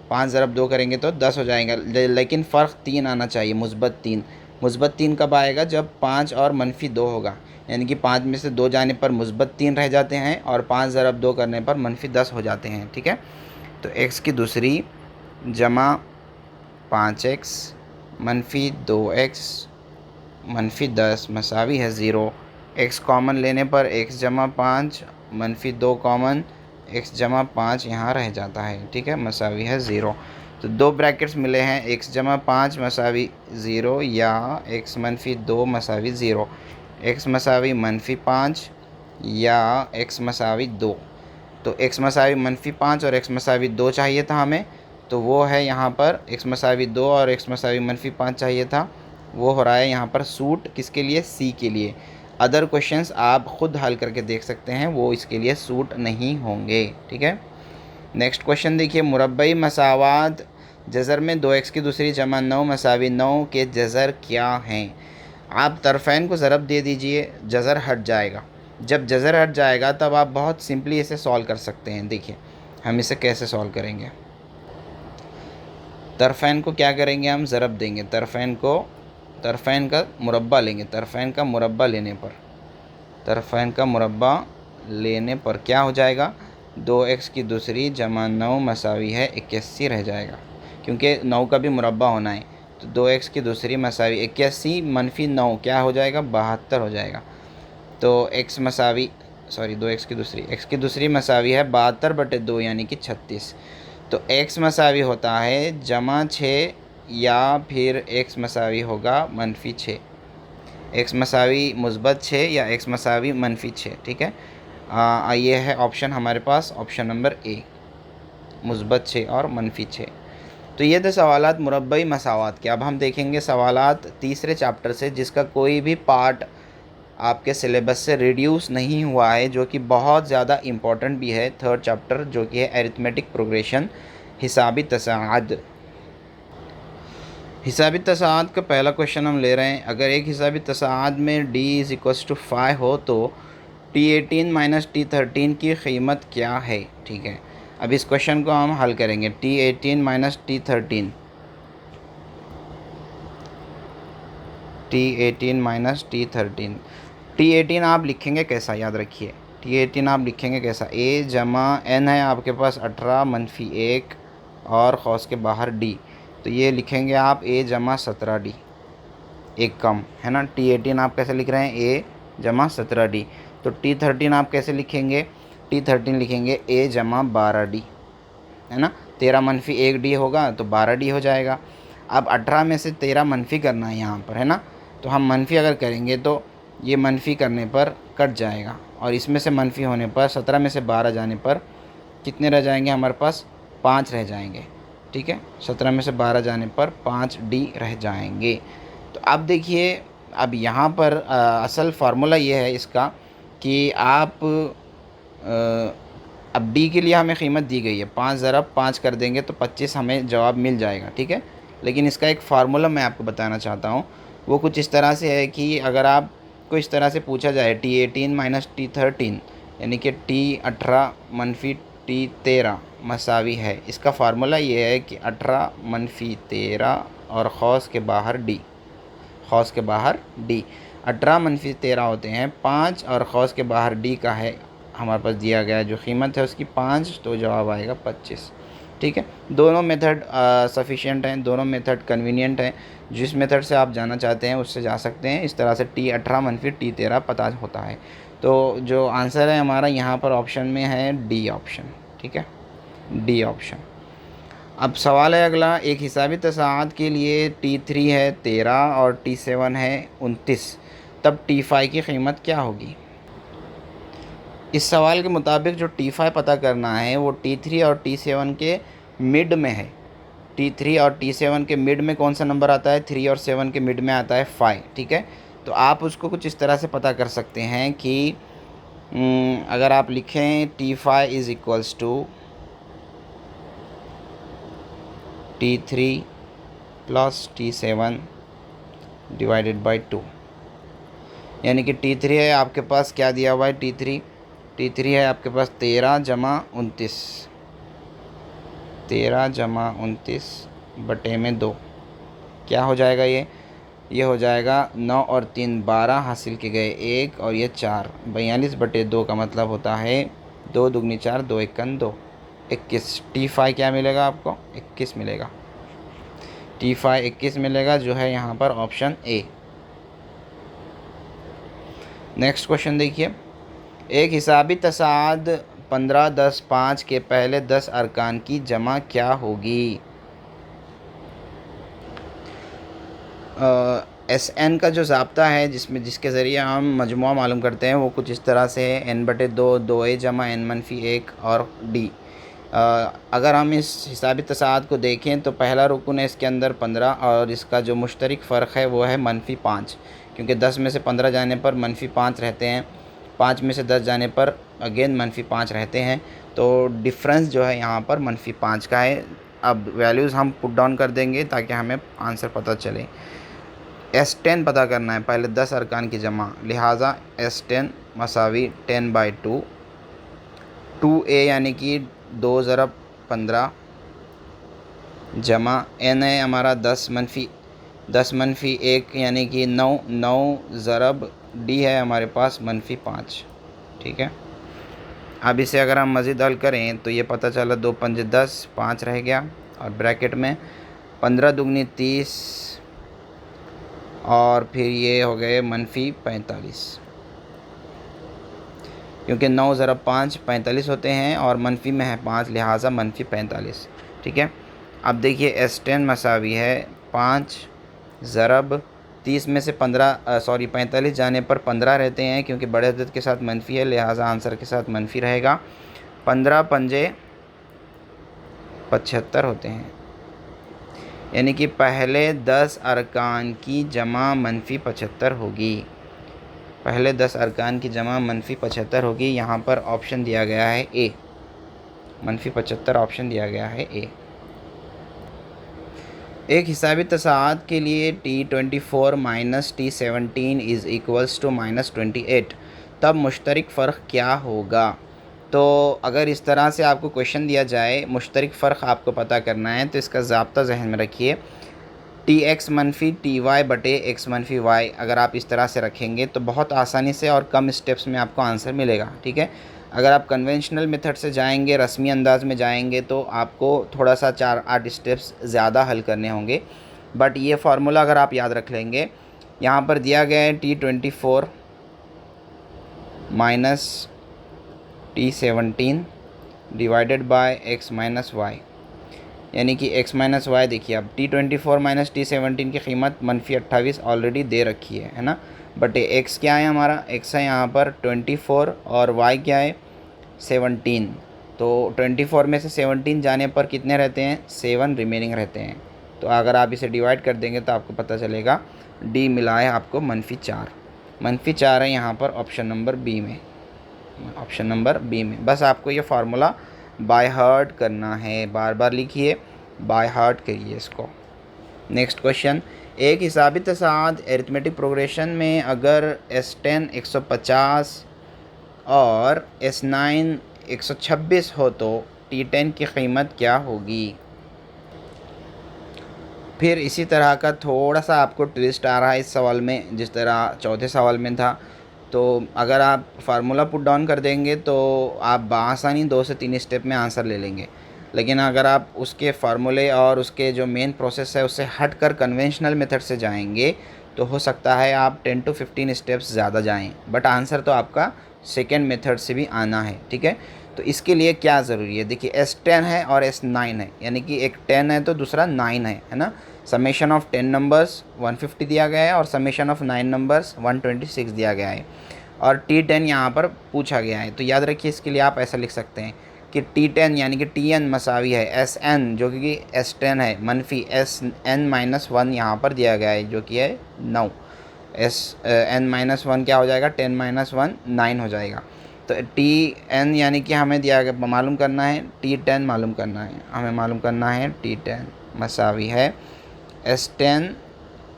5 ज़रब 2 करेंगे तो 10 हो जाएगा, लेकिन फ़र्क 3 आना चाहिए, मुस्बत 3। मुस्बत 3 कब आएगा, जब 5 और -2 होगा, यानी कि 5 में से 2 जाने पर मुस्बत 3 रह जाते हैं और 5 ज़रब 2 करने पर -10 हो जाते हैं, ठीक है। तो x की दूसरी जमा 5x -2x -10 मसावी है 0। x कॉमन लेने पर x जमा 5 -2 कॉमन, x जमा 5 यहाँ रह जाता है, ठीक है, मसावी है 0। तो 2 ब्रैकेट्स मिले हैं, x जमा 5 मसावी 0 या x -2 मसावी 0, x मसावी -5 या x मसावी 2। तो x मसावी -5 और x मसावी 2 चाहिए था हमें, तो वो है यहाँ पर x मसावी 2 और x मसावी -5 चाहिए था, वो हो रहा है यहाँ पर सूट किसके लिए, सी के लिए। अदर क्वेश्चंस आप ख़ुद हल करके देख सकते हैं, वो इसके लिए सूट नहीं होंगे, ठीक है। नेक्स्ट क्वेश्चन देखिए, मुरब्बई मसावात जज़र में 2x की दूसरी जमा 9 मसावी 9 के जज़र क्या हैं। आप तरफ़ैन को ज़रब दे दीजिए, जज़र हट जाएगा। जब जज़र हट जाएगा तब आप बहुत सिंपली इसे सॉल्व कर सकते हैं। देखिए हम इसे कैसे सॉल्व करेंगे। तरफ़ैन को क्या करेंगे, हम ज़रब देंगे, तरफ़ैन का मुरब्बा लेंगे। तरफ़ैन का मुरब्बा लेने पर क्या हो जाएगा, 2x की दूसरी जमा 9 मसावी है 81 रह जाएगा, क्योंकि 9 का भी मुरब्बा होना है। तो 2x की दूसरी मसावी 81 मनफी 9 क्या हो जाएगा, 72 हो जाएगा। तो x मसावी 2x की दूसरी मसावी है 72/2 यानी कि 36। तो x मसावी होता है जमा 6 या फिर x मसावी होगा मनफी 6। x मसावी मुस्बत 6 या x मसावी मनफी 6, ठीक है। ये है ऑप्शन हमारे पास, ऑप्शन नंबर ए, मुस्बत 6 और मनफी 6। तो ये थे सवालात मुरब्बई मसावात के। अब हम देखेंगे सवालात तीसरे चैप्टर से, जिसका कोई भी पार्ट आपके सिलेबस से रिड्यूस नहीं हुआ है, जो कि बहुत ज़्यादा इम्पॉर्टेंट भी है। थर्ड चैप्टर जो कि है अरिथमेटिक प्रोग्रेशन, हिसाबी तसाअद। हिसाबी तसाअद का पहला क्वेश्चन हम ले रहे हैं। अगर एक हिसाबी तसाअद में d = 5 हो तो T18 - T13 की कीमत क्या है, ठीक है। अब इस क्वेश्चन को हम हल करेंगे। T18 - T13, T18 आप लिखेंगे कैसा, याद रखिए। T18 आप लिखेंगे कैसा, a जमा n है आपके पास 18 मनफी 1 और खौस के बाहर d, तो ये लिखेंगे आप a जमा 17d, एक कम है ना। T18 आप कैसे लिख रहे हैं, a जमा 17d। तो T13 आप कैसे लिखेंगे, T13 लिखेंगे a जमा 12d, है ना। 13 मनफी 1d होगा तो 12d हो जाएगा। अब 18 में से 13 मनफी करना है यहाँ पर, है ना। तो हम मनफी अगर करेंगे तो ये मनफी करने पर कट जाएगा, और इसमें से मनफी होने पर 17 में से 12 जाने पर कितने रह जाएंगे हमारे पास, 5 रह जाएंगे, ठीक है। 17 में से 12 जाने पर 5d रह जाएंगे। तो अब देखिए, अब यहाँ पर असल फार्मूला ये है इसका कि आप अब d के लिए हमें कीमत दी गई है, 5 ज़रब 5 कर देंगे तो 25 हमें जवाब मिल जाएगा, ठीक है। लेकिन इसका एक फार्मूला मैं आपको बताना चाहता हूँ, वो कुछ इस तरह से है कि अगर आपको इस तरह से पूछा जाए T18 - T13 यानी कि T18 मनफी T13 मसावी है, इसका फार्मूला ये है कि 18 मनफी 13 और खौस के बाहर d, 18 मनफी 13 होते हैं 5 और खौस के बाहर d का है हमारे पास दिया गया है, जो कीमत है उसकी 5, तो जवाब आएगा 25, ठीक है। दोनों मेथड सफिशिएंट हैं, दोनों मेथड कन्वीनियंट हैं। जिस मेथड से आप जाना चाहते हैं उससे जा सकते हैं। इस तरह से T18 मनफी T13 पता होता है। तो जो आंसर है हमारा यहाँ पर ऑप्शन में है डी ऑप्शन, ठीक है, डी ऑप्शन। अब सवाल है अगला, एक हिसाबी तसाअद के लिए T3 है 13 और T7 है 29, तब T5 की कीमत क्या होगी। इस सवाल के मुताबिक जो T5 पता करना है वो T3 और T7 के मिड में है। T3 और T7 के मिड में कौन सा नंबर आता है, 3 और 7 के मिड में आता है 5, ठीक है। तो आप उसको कुछ इस तरह से पता कर सकते हैं कि अगर आप लिखें T5 = T3 + T7 / 2, यानी कि T3 है आपके पास क्या दिया हुआ है, T3 है आपके पास 13 जमा 29, 13 जमा 29 बटे में 2, क्या हो जाएगा ये हो जाएगा 9 और 3 12 हासिल के गए 1 और ये 4, 42/2 का मतलब होता है 2 दूनी 4 2 एकन 2, 21। T5 क्या मिलेगा आपको, 21 मिलेगा। T5 21 मिलेगा, जो है यहाँ पर ऑप्शन ए। नेक्स्ट क्वेश्चन देखिए, एक हिसाबी तसाअद 15 10 5 के पहले 10 अरकान की जमा क्या होगी। SN का जो ज़ाब्ता है जिसके ज़रिए हम मजमुआ मालूम करते हैं वो कुछ इस तरह से है, n/2 2a जमा n - 1 और d। अगर हम इस हिसाबी तसाद को देखें तो पहला रुकन है इसके अंदर 15 और इसका जो मुश्तरक फ़र्क है वो है -5, क्योंकि 10 में से 15 जाने पर -5 रहते हैं, 5 में से 10 जाने पर अगेन -5 रहते हैं। तो डिफरेंस जो है यहाँ पर -5 का है। अब वैल्यूज़ हम पुट डाउन कर देंगे ताकि हमें आंसर पता चले। S10 पता करना है पहले 10 अरकान की जमा, लिहाजा S10 मसावी 10/2, 2A यानी कि 2 ज़रब 15 जमा n है हमारा 10 मनफी 1 यानी कि 9 ज़रब d है हमारे पास -5। ठीक है, अब इसे अगर हम मज़ीद हल करें तो ये पता चला 2 पंजे 10, 5 रह गया और ब्रैकेट में 15 दूनी 30 और फिर ये हो गए -45, क्योंकि 9 ज़रब 5 45 होते हैं और मनफी में है 5, लिहाजा -45। ठीक है, अब देखिए S10 मसावी है 5 ज़रब 30 में से 45 जाने पर 15 रहते हैं, क्योंकि बड़े अदद के साथ मनफी है, लिहाजा आंसर के साथ मनफी रहेगा। 15 पंजे 75 होते हैं, यानी कि पहले 10 अरकान की जमा -75 होगी। पहले 10 अरकान की जमा -75 होगी। यहाँ पर ऑप्शन दिया गया है ए, -75 ऑप्शन दिया गया है ए। एक हिसाबी तसाद के लिए T24 - T17 is equals to -28, तब मुश्तरक फ़र्क क्या होगा? तो अगर इस तरह से आपको क्वेश्चन दिया जाए, मुश्तरक फ़र्क आपको पता करना है, तो इसका ज़ाब्ता ज़हन में रखिए। Tx मनफी Ty बटे x मनफी y अगर आप इस तरह से रखेंगे तो बहुत आसानी से और कम स्टेप्स में आपको आंसर मिलेगा। ठीक है, अगर आप कन्वेंशनल मेथड से जाएंगे, रस्मी अंदाज में जाएंगे, तो आपको थोड़ा सा 4-8 स्टेप्स ज़्यादा हल करने होंगे। बट ये फार्मूला अगर आप याद रख लेंगे, यहाँ पर दिया गया है T24 - T17 divided by x minus y, यानी कि x माइनस वाई। देखिए अब T24 - T17 की कीमत -28 ऑलरेडी दे रखी है ना, बट x क्या है हमारा, x है यहाँ पर 24 और y क्या है 17। तो 24 में से 17 जाने पर कितने रहते हैं, 7 रिमेनिंग रहते हैं। तो अगर आप इसे डिवाइड कर देंगे तो आपको पता चलेगा d मिला है आपको -4 है यहाँ पर ऑप्शन नंबर बी में। बस आपको ये फार्मूला बाय हार्ट करना है, बार बार लिखिए, बाय हार्ट करिए इसको। नेक्स्ट क्वेश्चन, एक हिसाबी तसाद एरिथमेटिक प्रोग्रेशन में अगर S10 150 और S9 126 हो तो T10 की कीमत क्या होगी? फिर इसी तरह का थोड़ा सा आपको ट्विस्ट आ रहा है इस सवाल में, जिस तरह चौथे सवाल में था। तो अगर आप फार्मूला पुट डाउन कर देंगे तो आप बआसानी 2 से 3 स्टेप में आंसर ले लेंगे, लेकिन अगर आप उसके फार्मूले और उसके जो मेन प्रोसेस है उससे हट कर कन्वेंशनल मेथड से जाएंगे तो हो सकता है आप 10 to 15 स्टेप्स ज़्यादा जाएं, बट आंसर तो आपका सेकेंड मेथड से भी आना है। ठीक है, तो इसके लिए क्या ज़रूरी है, देखिए S10 है और S9 है, यानी कि एक 10 है तो दूसरा 9 है ना। समेशन ऑफ 10 नंबर्स 150 दिया गया है और समेशन ऑफ 9 नंबर्स 126 दिया गया है, और T10 यहाँ पर पूछा गया है। तो याद रखिए, इसके लिए आप ऐसा लिख सकते हैं कि T10 यानी कि Tn मसावी है Sn जो कि S10 है मनफी Sn-1 यहाँ पर दिया गया है जो कि है 9। Sn-1 क्या हो जाएगा, 10 - 1 9 हो जाएगा। तो Tn यानी कि हमें दिया गया मालूम करना है, T10 मालूम करना है, हमें मालूम करना है T10 मसावी है S10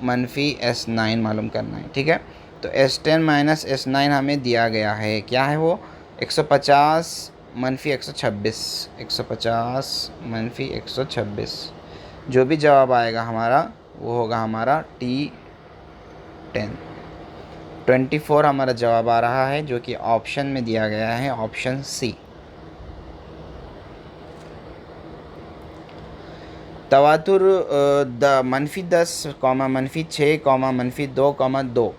मनफी S9 मालूम करना है। ठीक है, तो S10 - S9 हमें दिया गया है, क्या है वो 150 मनफी 126, 150 मनफी 126। जो भी जवाब आएगा हमारा वो होगा हमारा T10। 24 हमारा जवाब आ रहा है जो कि ऑप्शन में दिया गया है, ऑप्शन सी। तवातुर -10, -6, -2,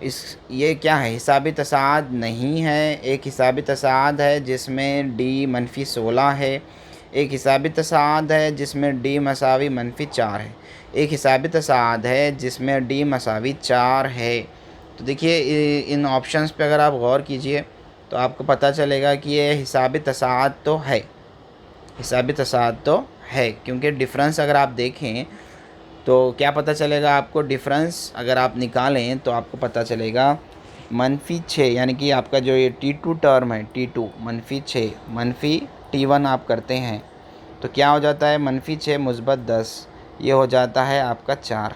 इस ये क्या है, हिसाबी तसाद नहीं है। एक हिसाबी तसाद है जिसमें d -16 है, एक हिसाबी तसाद है जिसमें d मसावी -4 है, एक हिसाबी तसाद है जिसमें d मसावी 4 है। तो देखिए इन ऑप्शंस पे अगर आप गौर कीजिए तो आपको पता चलेगा कि ये हिसाबी तसाद तो है, हिसाबी तसाद तो है, क्योंकि डिफरेंस अगर आप देखें तो क्या पता चलेगा आपको, डिफरेंस अगर आप निकालें तो आपको पता चलेगा -6, यानी कि आपका जो ये T2 टर्म है, T2 -6 -T1 आप करते हैं तो क्या हो जाता है, -6 -10, ये हो जाता है आपका 4।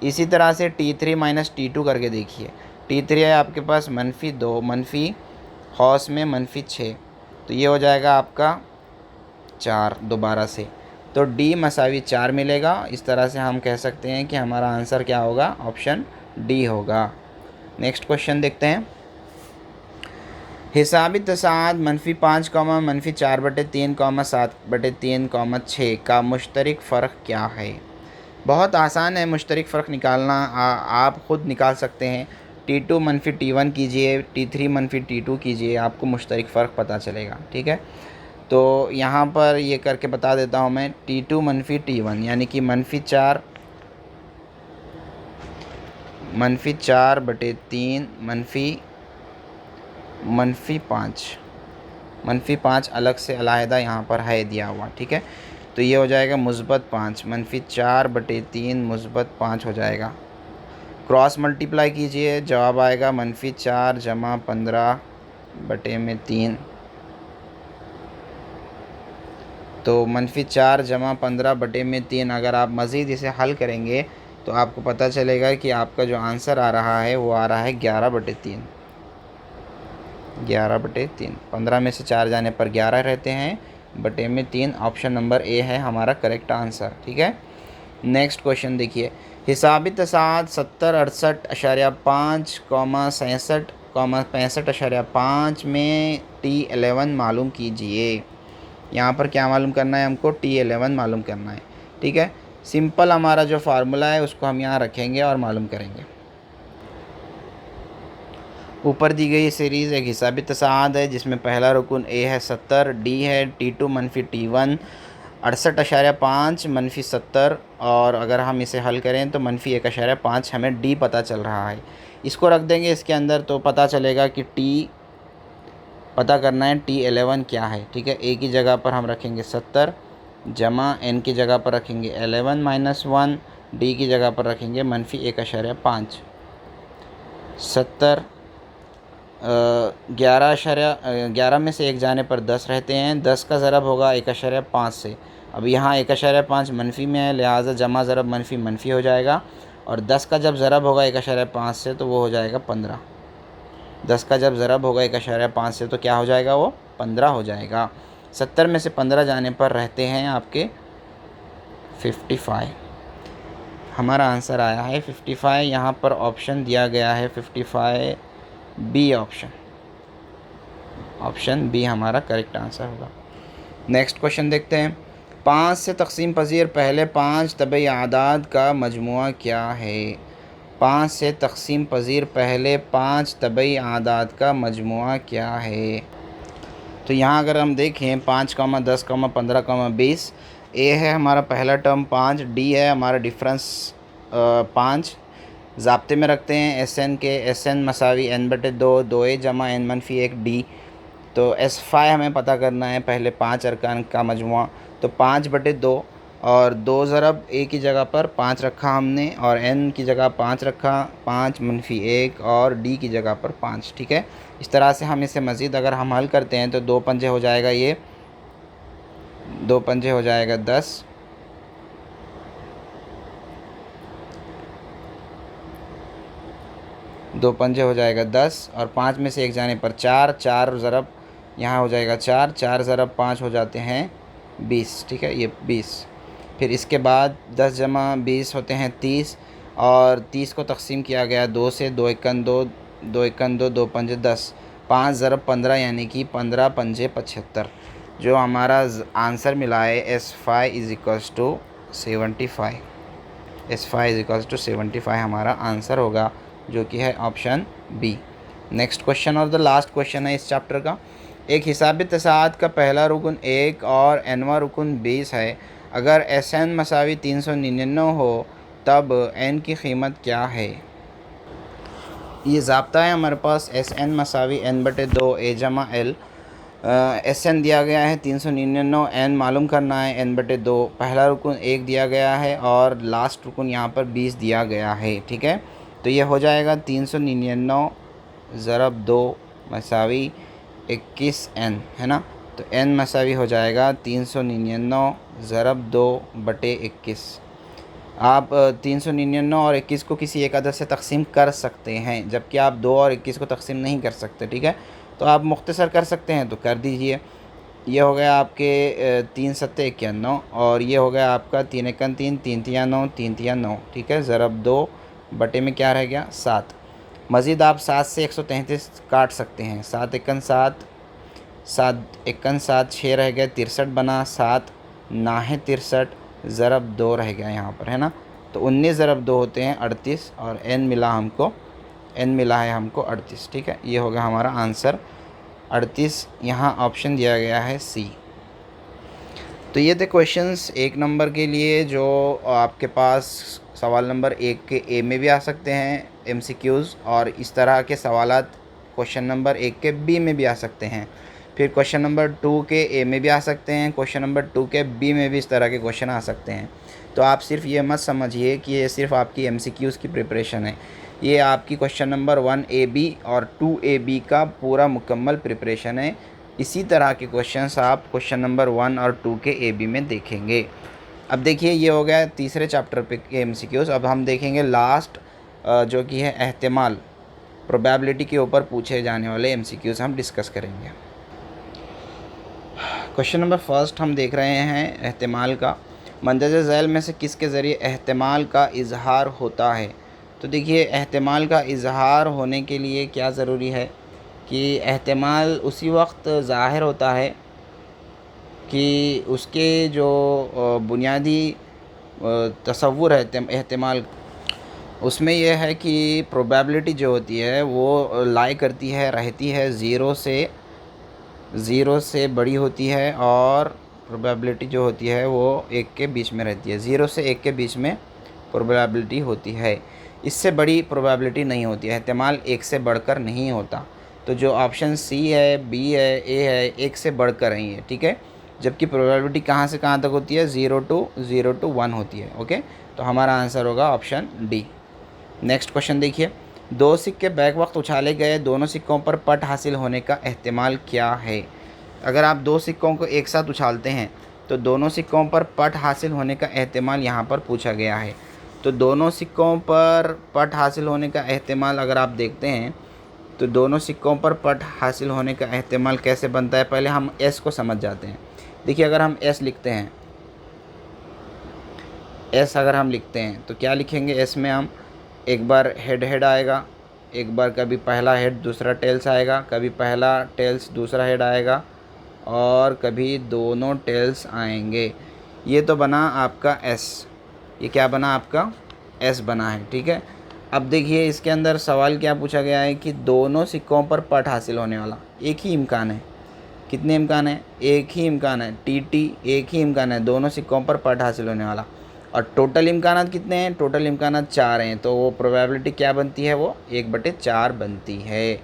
इसी तरह से T3 - T2 करके देखिए। T3 है आपके पास -2 मनफी हौस में -6, तो ये हो जाएगा आपका 4 दोबारा से, तो D मसावी 4 मिलेगा। इस तरह से हम कह सकते हैं कि हमारा आंसर क्या होगा, ऑप्शन डी होगा। नेक्स्ट क्वेश्चन देखते हैं। हिसाबी तसाद -5, -4/3, 7/3, 6 का मुश्तरक फ़र्क क्या है। बहुत आसान है मुश्तरक फ़र्क निकालना, आप ख़ुद निकाल सकते हैं। T2 - T1 कीजिए, T3 - T2 कीजिए, आपको मुश्तरक फ़र्क पता चलेगा। ठीक है, तो यहाँ पर ये करके बता देता हूँ मैं। T2 - T1 यानी कि -4/3, -5 अलग से अलहदा यहाँ पर है दिया हुआ। ठीक है, तो ये हो जाएगा -5, -4/3 -5 हो जाएगा। क्रॉस मल्टीप्लाई कीजिए, जवाब आएगा -4 जमा 15/3, तो -4 जमा 15/3। अगर आप मज़ीद इसे हल करेंगे तो आपको पता चलेगा कि आपका जो आंसर आ रहा है वो आ रहा है 11/3। 11/3, 15 में से 4 जाने पर 11 रहते हैं, बटे में 3। ऑप्शन नंबर ए है हमारा करेक्ट आंसर। ठीक है, नेक्स्ट क्वेश्चन देखिए। हिसाबी तसाद 70, 68.5, 67, 65.5 में T11 मालूम कीजिए। यहाँ पर क्या मालूम करना है हमको, T11 मालूम करना है। ठीक है, सिंपल हमारा जो फार्मूला है उसको हम यहाँ रखेंगे और मालूम करेंगे। ऊपर दी गई सीरीज़ एक हिसाबी तसाद है जिसमें पहला रुकन ए है 70, डी है T2 - T1, 68.5 -70, और अगर हम इसे हल करें तो -1.5 हमें डी पता चल रहा है। इसको रख देंगे इसके अंदर तो पता चलेगा कि टी पता करना है T11 क्या है। ठीक है, ए की जगह पर हम रखेंगे 70 जमा एन की जगह पर रखेंगे 11 - 1, डी की जगह पर रखेंगे -1.5। 70 11 में से 1 जाने पर 10 रहते हैं, 10 का ज़रब होगा 1.5 से। अब यहाँ 1.5 मनफी में है, लिहाजा जमा ज़रब मनफी मनफी हो जाएगा, और 10 का जब ज़रब होगा 1.5 से तो वो हो जाएगा 15। 10 का जब ज़रब होगा 1.5 से तो क्या हो जाएगा, वो 15 हो जाएगा। 70 में से 15 जाने पर रहते हैं आपके 55। हमारा आंसर आया है 55। यहाँ पर ऑप्शन दिया गया है 55 बी ऑप्शन बी हमारा करेक्ट आंसर होगा। नेक्स्ट क्वेश्चन देखते हैं। 5 से तकसीम पज़ीर पहले 5 तबई आदाद का मजमुआ क्या है। 5 से तकसीम पज़ीर पहले 5 तबई आदाद का मजमुआ क्या है। तो यहाँ अगर हम देखें 5, 10, 15, 20, ए है हमारा पहला टर्म 5, डी है हमारा डिफरेंस 5। ज़ाब्ते में रखते हैं SN के, SN मसावी n/2, 2a जमा n मनफी 1 डी। तो S5 हमें पता करना है, पहले 5 अरकान का मजमुआ, तो 5/2, और 2 ज़रब a की जगह पर 5 रखा हमने, और n की जगह 5 रखा, 5 मनफी 1, और d की जगह पर 5। ठीक है, इस तरह से हम इसे मज़ीद अगर हम हल करते हैं तो 2 पंजे हो जाएगा, ये 2 पंजे हो जाएगा 10, 2 पंजे हो जाएगा 10, और 5 में से 1 जाने पर 4, 4 ज़रब यहाँ हो जाएगा 4, 4 ज़रब 5 हो जाते हैं 20। ठीक है, ये 20। फिर इसके बाद 10 जमा 20 होते हैं 30, और 30 को तकसीम किया गया 2 से, 2 एकन 2, 2 एकन 2, 2 पंजे 10, 5 ज़रब 15 यानी कि 15 पंजे 75। जो हमारा आंसर मिला है S5 = 75। S5 = 75 हमारा आंसर होगा, जो कि है ऑप्शन बी। नेक्स्ट क्वेश्चन और द लास्ट क्वेश्चन है इस चैप्टर का। एक हिसाबी तसाद का पहला रुकन 1 और nवां रुकन 20 है। अगर SN मसावी 399 हो तब n की कीमत क्या है। ये ज़ाब्ता है हमारे पास, SN मसावी n/2 a जमा l, एस एन दिया गया है 399, एन मालूम करना है n/2। पहला रुकन 1 दिया गया है और लास्ट रुकन यहाँ पर 20 दिया गया है, ठीक है। तो ये हो जाएगा 399 ज़रब 2 मसावी 21 n, है ना। तो n मसावी हो जाएगा 399 ज़रब 2/21। आप 399 और 21 को किसी एक अदद से तकसीम कर सकते हैं, जबकि आप 2 और 21 को तकसीम नहीं कर सकते, ठीक है। तो आप मुख्तसर कर सकते हैं तो कर दीजिए। ये हो गया आपके 3 सत्ते 91 और ये हो गया आपका 3 एकन 3, 3 तिया 9, 3 तिया 9, ठीक है। ज़रब 2 बटे में क्या रह गया 7। मज़ीद आप 7 से 133 काट सकते हैं। 7 एकन 7, 7 एकन 7, 6 रह गया 63 बना, 7 नाहे 63 ज़रब 2 रह गया यहाँ पर, है ना। तो 19 ज़रब 2 होते हैं 38 और n मिला है हमको 38, ठीक है। ये होगा हमारा आंसर 38। यहाँ ऑप्शन दिया गया है सी। तो ये थे क्वेश्चंस 1 नंबर के लिए, जो आपके पास सवाल नंबर 1 के ए में भी आ सकते हैं MCQs, और इस तरह के सवालात क्वेश्चन नंबर 1 के बी में भी आ सकते हैं। फिर क्वेश्चन नंबर 2 के ए में भी आ सकते हैं, क्वेश्चन नंबर 2 के बी में भी इस तरह के क्वेश्चन आ सकते हैं। तो आप सिर्फ ये मत समझिए कि ये सिर्फ आपकी MCQs की प्रिपरेशन है, ये आपकी क्वेश्चन नंबर 1AB और 2AB का पूरा मुकम्मल प्रिपरेशन है। इसी तरह के क्वेश्चंस आप क्वेश्चन नंबर 1 और 2 के AB में देखेंगे। अब देखिए, ये हो गया तीसरे चैप्टर पे के MCQs। अब हम देखेंगे लास्ट जो कि है एहतिमाल, प्रोबेबिलिटी के ऊपर पूछे जाने वाले MCQs हम डिस्कस करेंगे। क्वेश्चन नंबर फर्स्ट हम देख रहे हैं एहतिमाल का। मंदरजे झैल में से किसके ज़रिए एहतिमाल का इजहार होता है। तो देखिए, एहतिमाल का इजहार होने के लिए क्या ज़रूरी है कि एहतिमाल उसी वक्त ज़ाहिर होता है कि उसके जो बुनियादी तसव्वुर है एहतिमाल, उसमें यह है कि प्रोबेबिलिटी जो होती है वो लाई करती है, रहती है ज़ीरो से बड़ी होती है, और प्रोबेबिलिटी जो होती है वो 1 के बीच में रहती है। 0 से 1 के बीच में प्रोबेबिलिटी होती है, इससे बड़ी प्रोबेबिलिटी नहीं होती है। एहतिमाल 1 से बढ़कर नहीं होता। तो जो ऑप्शन सी है, बी है, ए है, 1 से बढ़कर ही है, ठीक है। जबकि प्रोबेबिलिटी कहाँ से कहाँ तक होती है, 0 to 1 होती है, ओके। तो हमारा आंसर होगा ऑप्शन डी। नेक्स्ट क्वेश्चन देखिए, 2 सिक्के बैक वक्त उछाले गए, दोनों सिक्कों पर पट हासिल होने का एहतिमाल क्या है। अगर आप 2 सिक्कों को एक साथ उछालते हैं तो दोनों सिक्कों पर पट हासिल होने का एहतिमाल यहाँ पर पूछा गया है। तो दोनों सिक्कों पर पट हासिल होने का एहतिमाल अगर आप देखते हैं तो दोनों सिक्कों पर पट हासिल होने का एहतिमाल कैसे बनता है, पहले हम एस को समझ जाते हैं। देखिए, अगर हम एस लिखते हैं, एस अगर हम लिखते हैं तो क्या लिखेंगे, एस में हम एक बार हेड आएगा, एक बार कभी पहला हेड दूसरा टेल्स आएगा, कभी पहला टेल्स दूसरा हेड आएगा, और कभी दोनों टेल्स आएंगे। ये तो बना आपका एस, ये क्या बना आपका एस बना है, ठीक है। अब देखिए, इसके अंदर सवाल क्या पूछा गया है कि दोनों सिक्कों पर पट हासिल होने वाला एक ही इम्कान है। कितने इम्कान है, एक ही इम्कान है, टी एक ही इम्कान है, दोनों सिक्कों पर पट हासिल होने वाला। और टोटल इम्कानात कितने हैं, टोटल इम्कानात 4 हैं। तो वो प्रोबेबिलिटी क्या बनती है, वो 1/4 बनती है,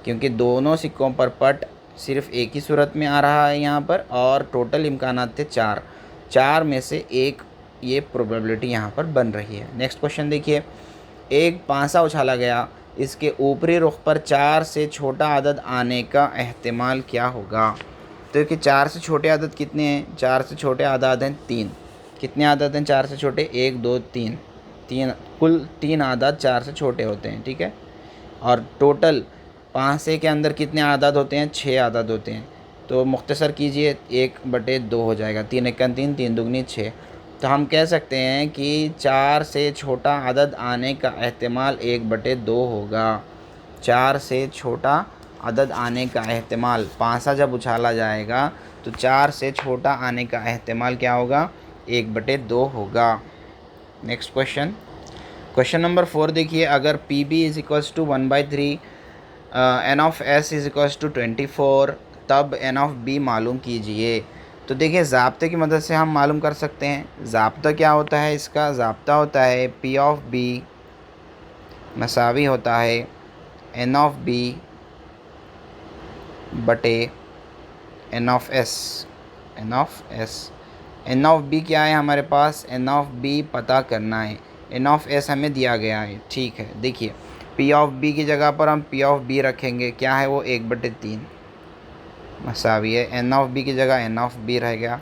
क्योंकि दोनों सिक्कों पर पट सिर्फ एक ही सूरत में आ रहा है यहाँ पर, और टोटल इम्कानात थे 4 में से एक ये प्रोबेबिलिटी यहाँ पर बन रही है। नेक्स्ट क्वेश्चन देखिए, एक पांसा उछाला गया, इसके ऊपरी रुख पर 4 से छोटा अदद आने का एहतिमाल क्या होगा। तो कि 4 से छोटे अदद कितने हैं, 4 से छोटे अदद हैं 3। कितने आदत हैं 4 से छोटे, 1 2 3, कुल 3 आदत 4 से छोटे होते हैं, ठीक है। और टोटल 5 से के अंदर कितने आदत होते हैं, 6 आदत होते हैं। तो मुख्तसर कीजिए, 1/2 हो जाएगा, 3 एकन 3, 3 दुगनी 6। तो हम कह सकते हैं कि 4 से छोटा अदद आने का एहतिमाल 1/2 होगा। 4 से छोटा अदद आने का एहतिमाल, पांसा जब उछाला जाएगा तो 4 से छोटा आने का एहतिमाल क्या होगा, 1/2 होगा। नेक्स्ट क्वेश्चन नंबर 4 देखिए, अगर PB = 1/3, N(s) = 24, तब N(b) मालूम कीजिए। तो देखिए, ज़ाब्ते की मदद से हम मालूम कर सकते हैं। ज़ाब्ता क्या होता है, इसका ज़ाब्ता होता है P(b) मसावी होता है N(b) बटे n of s, n of s. N of b क्या है हमारे पास, एन ऑफ बी पता करना है। एन ऑफ एस हमें दिया गया है, ठीक है। देखिए पी ऑफ बी की जगह पर हम पी ऑफ बी रखेंगे, क्या है वो 1/3 मसावी है। एन ऑफ बी की जगह एन ऑफ बी रह गया,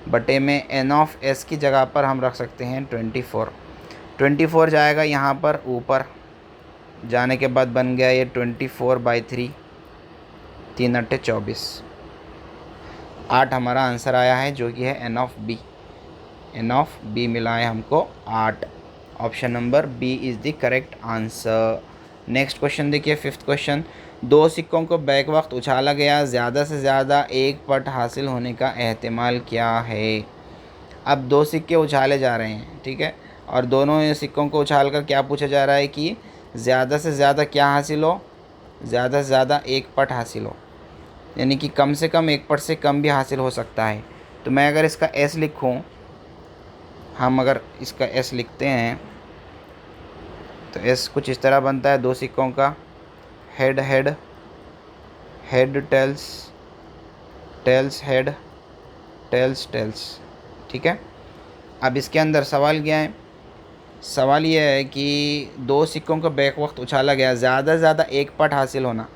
बटे में एन ऑफ एस की जगह पर हम रख सकते हैं 24। 24 जाएगा यहाँ पर ऊपर, जाने के बाद बन गया ये 24/3, 3 × 24, 8 हमारा आंसर आया है, जो कि है n of b. N of b मिला है हमको 8। Option number b is the correct answer. Next question देखिए, 5th क्वेश्चन। 2 सिक्कों को बैक वक्त उछाला गया, ज़्यादा से ज़्यादा एक पट हासिल होने का एहतिमाल क्या है। अब 2 सिक्के उछाले जा रहे हैं, ठीक है, और दोनों सिक्कों को उछाल कर क्या पूछा जा रहा है कि ज़्यादा से ज़्यादा क्या हासिल हो, ज़्यादा से ज़्यादा एक पट हासिल हो, यानी कि कम से कम एक पट से कम भी हासिल हो सकता है। तो मैं अगर इसका एस लिखूं, हम अगर इसका एस लिखते हैं तो एस कुछ इस तरह बनता है 2 सिक्कों का, head head, head tails, tails head, tails tails, ठीक है। अब इसके अंदर सवाल क्या है, सवाल ये है कि 2 सिक्कों को बैक वक्त उछाला गया, ज़्यादा से ज़्यादा एक पट हासिल होना,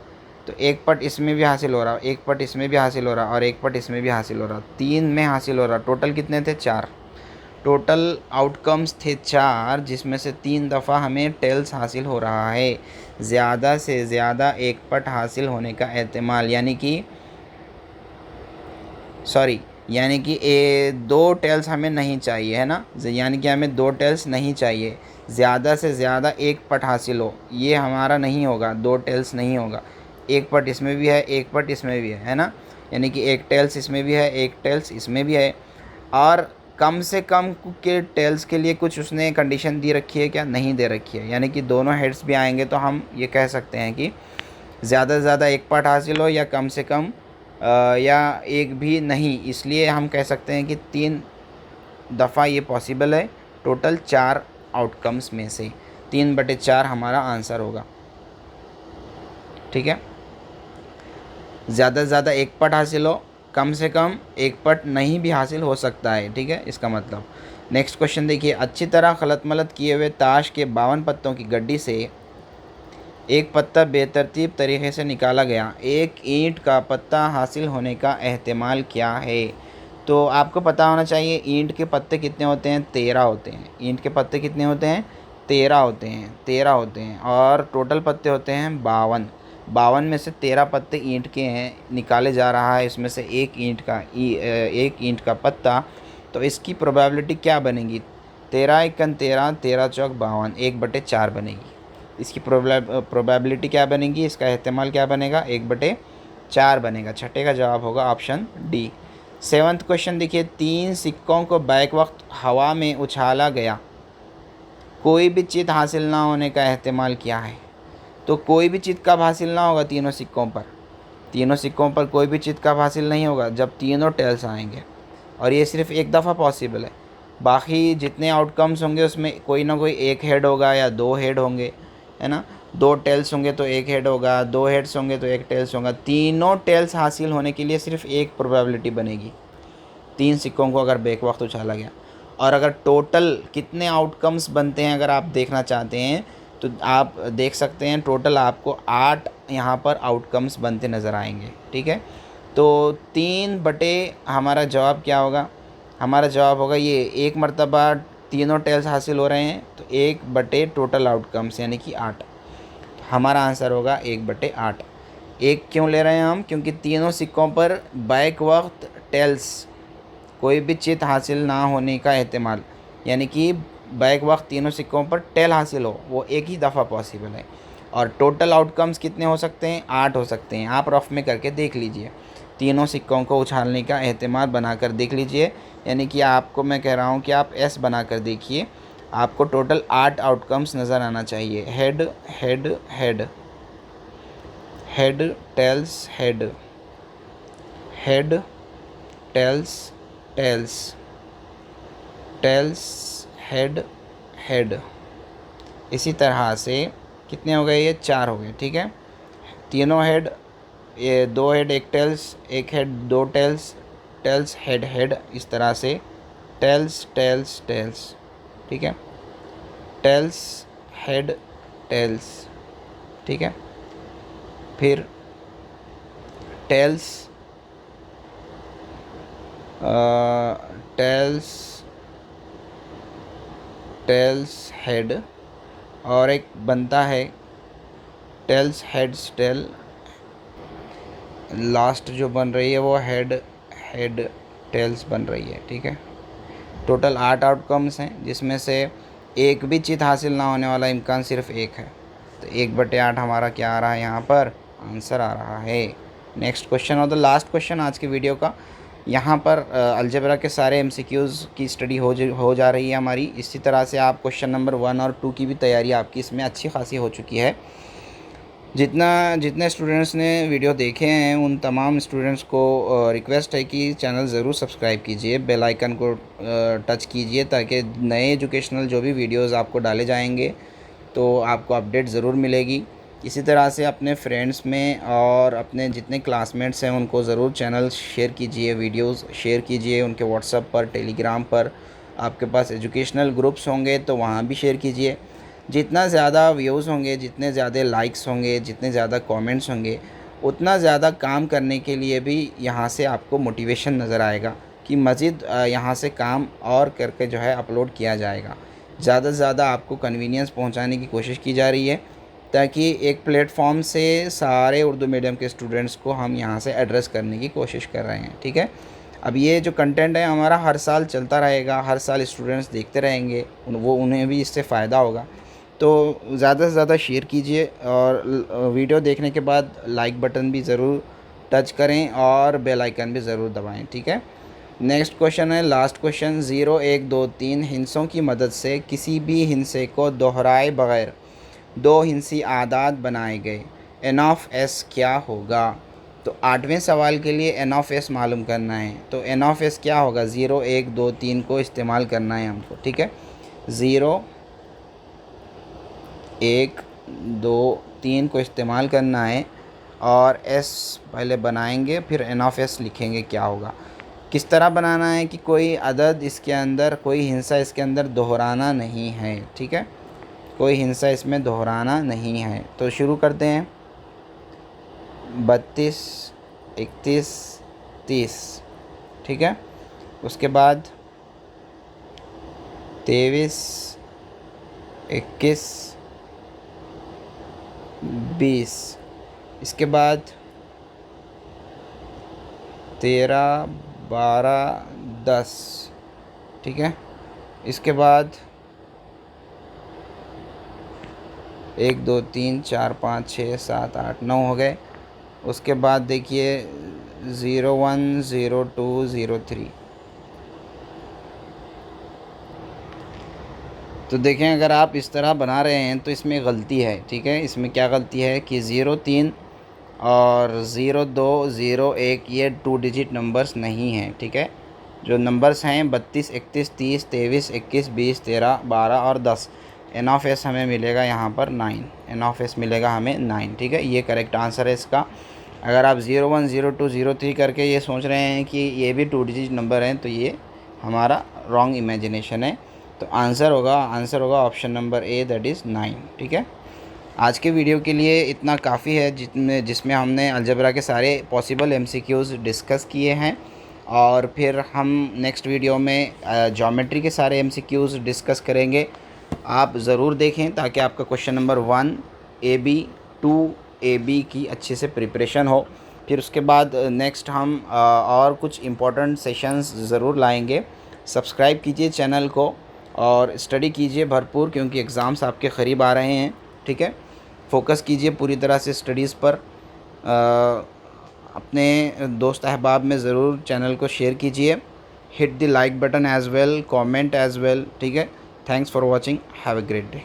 तो एक पट इसमें भी हासिल हो रहा, एक पट इसमें भी हासिल हो रहा, और एक पट इसमें भी हासिल हो रहा, 3 में हासिल हो रहा। टोटल कितने थे, 4। टोटल आउटकम्स थे 4, जिसमें से 3 दफ़ा हमें टेल्स हासिल हो रहा है। ज़्यादा से ज़्यादा एक पट हासिल होने का एहतिमाल, यानी कि यानी कि 2 टेल्स हमें नहीं चाहिए, है ना, यानी कि हमें 2 टेल्स नहीं चाहिए। ज़्यादा से ज़्यादा एक पट हासिल हो, ये हमारा नहीं होगा, 2 टेल्स नहीं होगा। एक पट इसमें भी है, एक पट इसमें भी है ना, यानी कि एक टेल्स इसमें भी है, एक टेल्स इसमें भी है। और कम से कम के टेल्स के लिए कुछ उसने कंडीशन दी रखी है क्या, नहीं दे रखी है, यानी कि दोनों हेड्स भी आएंगे तो हम ये कह सकते हैं कि ज़्यादा से ज़्यादा एक पार्ट हासिल हो, या कम से कम या एक भी नहीं, इसलिए हम कह सकते हैं कि 3 दफ़ा ये पॉसिबल है। टोटल 4 आउटकम्स में से 3/4 हमारा आंसर होगा, ठीक है। ज़्यादा से ज़्यादा एक पट हासिल हो, कम से कम एक पट नहीं भी हासिल हो सकता है, ठीक है, इसका मतलब। नेक्स्ट क्वेश्चन देखिए, अच्छी तरह खलत मलत किए हुए ताश के 52 पत्तों की गड्डी से एक पत्ता बेतरतीब तरीके से निकाला गया, एक ईंट का पत्ता हासिल होने का एहतिमाल क्या है। तो आपको पता होना चाहिए ईंट के पत्ते कितने होते हैं, 13 होते हैं। ईंट के पत्ते कितने होते हैं, 13 होते हैं, 13 होते हैं, और टोटल पत्ते होते हैं 52। 52 में से 13 पत्ते ईंट के हैं, निकाले जा रहा है इसमें से एक ईंट का पत्ता। तो इसकी प्रोबेबिलिटी क्या बनेगी, 13 एकन 13, 13 चौक 52, 1/4 बनेगी। इसकी प्रोबेबिलिटी क्या बनेगी, इसका एहतिमाल क्या बनेगा, 1/4 बनेगा। छठे का जवाब होगा ऑप्शन डी। 7th क्वेश्चन देखिए, 3 सिक्कों को बैक वक्त हवा में उछाला गया, कोई भी चीज़ हासिल ना होने का एहतिमाल क्या है। तो कोई भी चीज़ कब हासिल ना होगा, तीनों सिक्कों पर, तीनों सिक्कों पर कोई भी चीज़ कब हासिल नहीं होगा, जब तीनों टेल्स आएंगे, और ये सिर्फ एक दफ़ा पॉसिबल है। बाकी जितने आउटकम्स होंगे उसमें कोई ना कोई एक हेड होगा या 2 हेड होंगे, है ना। 2 टेल्स होंगे तो एक हेड होगा, 2 हेड्स होंगे तो एक टेल्स होगा। तीनों टेल्स हासिल होने के लिए सिर्फ एक प्रोबेबिलिटी बनेगी, 3 सिक्कों को अगर बैक वक्त उछाला गया। और अगर टोटल कितने आउटकम्स बनते हैं अगर आप देखना चाहते हैं तो आप देख सकते हैं, टोटल आपको 8 यहाँ पर आउटकम्स बनते नज़र आएंगे, ठीक है। तो 3 बटे हमारा जवाब क्या होगा, हमारा जवाब होगा ये, एक मरतबा तीनों टेल्स हासिल हो रहे हैं तो 1 बटे टोटल आउटकम्स यानी कि 8। हमारा आंसर होगा 1/8। एक क्यों ले रहे हैं हम, क्योंकि तीनों सिक्कों पर बैक वक्त टेल्स, कोई भी चीज़ हासिल ना होने का एहतिमाल, यानी कि बैक वक्त तीनों सिक्कों पर टेल हासिल हो, वो एक ही दफ़ा पॉसिबल है। और टोटल आउटकम्स कितने हो सकते हैं, 8 हो सकते हैं। आप रफ में करके देख लीजिए, तीनों सिक्कों को उछालने का एहतिमाल बनाकर देख लीजिए, यानी कि आपको मैं कह रहा हूँ कि आप एस बनाकर देखिए, आपको टोटल 8 आउटकम्स नज़र आना चाहिए। Head head head, head tails head, head tails tails, tails head head. इसी तरह से कितने हो गए, ये 4 हो गए, ठीक है। तीनों हेड ये 2 head 1 tails, 1 head 2 tails, tails head head, इस तरह से टेल्स टेल्स टेल्स, ठीक है, टेल्स हेड टेल्स, ठीक है, फिर टेल्स टेल्स टेल्स हेड, और एक बनता है टेल्स हेड्स टेल, लास्ट जो बन रही है वो हेड हेड टेल्स बन रही है, ठीक है। टोटल 8 आउटकम्स हैं, जिसमें से एक भी चित हासिल ना होने वाला इम्कान सिर्फ एक है। तो 1/8 हमारा क्या आ रहा है यहाँ पर, आंसर आ रहा है। नेक्स्ट क्वेश्चन और द लास्ट क्वेश्चन आज की वीडियो का। यहाँ पर अलजेब्रा के सारे MCQs की स्टडी हो जा रही है हमारी। इसी तरह से आप क्वेश्चन नंबर 1 और 2 की भी तैयारी आपकी इसमें अच्छी खासी हो चुकी है। जितने स्टूडेंट्स ने वीडियो देखे हैं उन तमाम स्टूडेंट्स को रिक्वेस्ट है कि चैनल ज़रूर सब्सक्राइब कीजिए, बेल आइकन को टच कीजिए, ताकि नए एजुकेशनल जो भी वीडियोस आपको डाले जाएंगे तो आपको अपडेट ज़रूर मिलेगी। इसी तरह से अपने फ्रेंड्स में और अपने जितने क्लासमेट्स हैं उनको ज़रूर चैनल शेयर कीजिए, वीडियोस शेयर कीजिए उनके व्हाट्सएप पर, टेलीग्राम पर। आपके पास एजुकेशनल ग्रुप्स होंगे तो वहाँ भी शेयर कीजिए। जितना ज़्यादा व्यूज़ होंगे, जितने ज़्यादा लाइक्स होंगे, जितने ज़्यादा कमेंट्स होंगे, उतना ज़्यादा काम करने के लिए भी यहाँ से आपको मोटिवेशन नज़र आएगा कि मज़ीद यहाँ से काम और करके जो है अपलोड किया जाएगा। ज़्यादा से ज़्यादा आपको कन्वीनियंस पहुँचाने की कोशिश की जा रही है, ताकि एक प्लेटफॉर्म से सारे उर्दू मीडियम के स्टूडेंट्स को हम यहाँ से एड्रेस करने की कोशिश कर रहे हैं, ठीक है। अब ये जो कंटेंट है हमारा हर साल चलता रहेगा, हर साल स्टूडेंट्स देखते रहेंगे, उन्हें भी इससे फ़ायदा होगा। तो ज़्यादा से ज़्यादा शेयर कीजिए और वीडियो देखने के बाद लाइक बटन भी ज़रूर टच करें और बेल आइकन भी ज़रूर दबाएं, ठीक है। नेक्स्ट क्वेश्चन है, लास्ट क्वेश्चन। 0 1 2 3 हिंसों की मदद से किसी भी हिंसे को दोहराए बगैर 2 हिंसी आदाद बनाए गए, एन ऑफ एस क्या होगा? तो 8वें सवाल के लिए एन ऑफ एस मालूम करना है। तो एन ऑफ एस क्या होगा? 0 1 2 3 को इस्तेमाल करना है हमको, ठीक है। 0 1 2 3 को इस्तेमाल करना है और एस पहले बनाएंगे, फिर एन ऑफ एस लिखेंगे क्या होगा। किस तरह बनाना है कि कोई अदद इसके अंदर, कोई हिंसा इसके अंदर दोहराना नहीं है, ठीक है, कोई हिंसा इसमें दोहराना नहीं है। तो शुरू करते हैं। 32 31 30, ठीक है। उसके बाद 23 21 20, इसके बाद 13 12 10, ठीक है। इसके बाद 1 2 3 4 5 6 7 8 9 हो गए। उसके बाद देखिए 0 1 0 2 0 3। तो देखें, अगर आप इस तरह बना रहे हैं तो इसमें गलती है, ठीक है। इसमें क्या गलती है कि 0 3 और 0 2 0 1 ये 2 डिजिट नंबर्स नहीं हैं, ठीक है। जो नंबर्स हैं 32 31 30 23 21 20 13 12 और 10। एन ऑफ एस हमें मिलेगा यहाँ पर 9, एन ऑफ एस मिलेगा हमें 9, ठीक है। ये करेक्ट आंसर है इसका। अगर आप 0 1 0 2 0 3 करके ये सोच रहे हैं कि ये भी 2 डिजिट नंबर हैं, तो ये हमारा रॉन्ग इमेजिनेशन है। तो आंसर होगा option number A, that is 9, ठीक है। आज के वीडियो के लिए इतना काफ़ी है, जिसमें हमने अलजेब्रा के सारे पॉसिबल MCQs डिस्कस किए हैं, और फिर हम नेक्स्ट वीडियो में ज्योमेट्री के सारे MCQs डिस्कस करेंगे। आप ज़रूर देखें ताकि आपका क्वेश्चन नंबर 1 AB 2 AB की अच्छे से प्रिपरेशन हो। फिर उसके बाद नेक्स्ट हम और कुछ इम्पोर्टेंट सेशंस ज़रूर लाएंगे। सब्सक्राइब कीजिए चैनल को और स्टडी कीजिए भरपूर, क्योंकि एग्ज़ाम्स आपके क़रीब आ रहे हैं, ठीक है। फोकस कीजिए पूरी तरह से स्टडीज़ पर। अपने दोस्त अहबाब में ज़रूर चैनल को शेयर कीजिए। Hit the like button as well, comment as well, ठीक है। Thanks for watching, have a great day.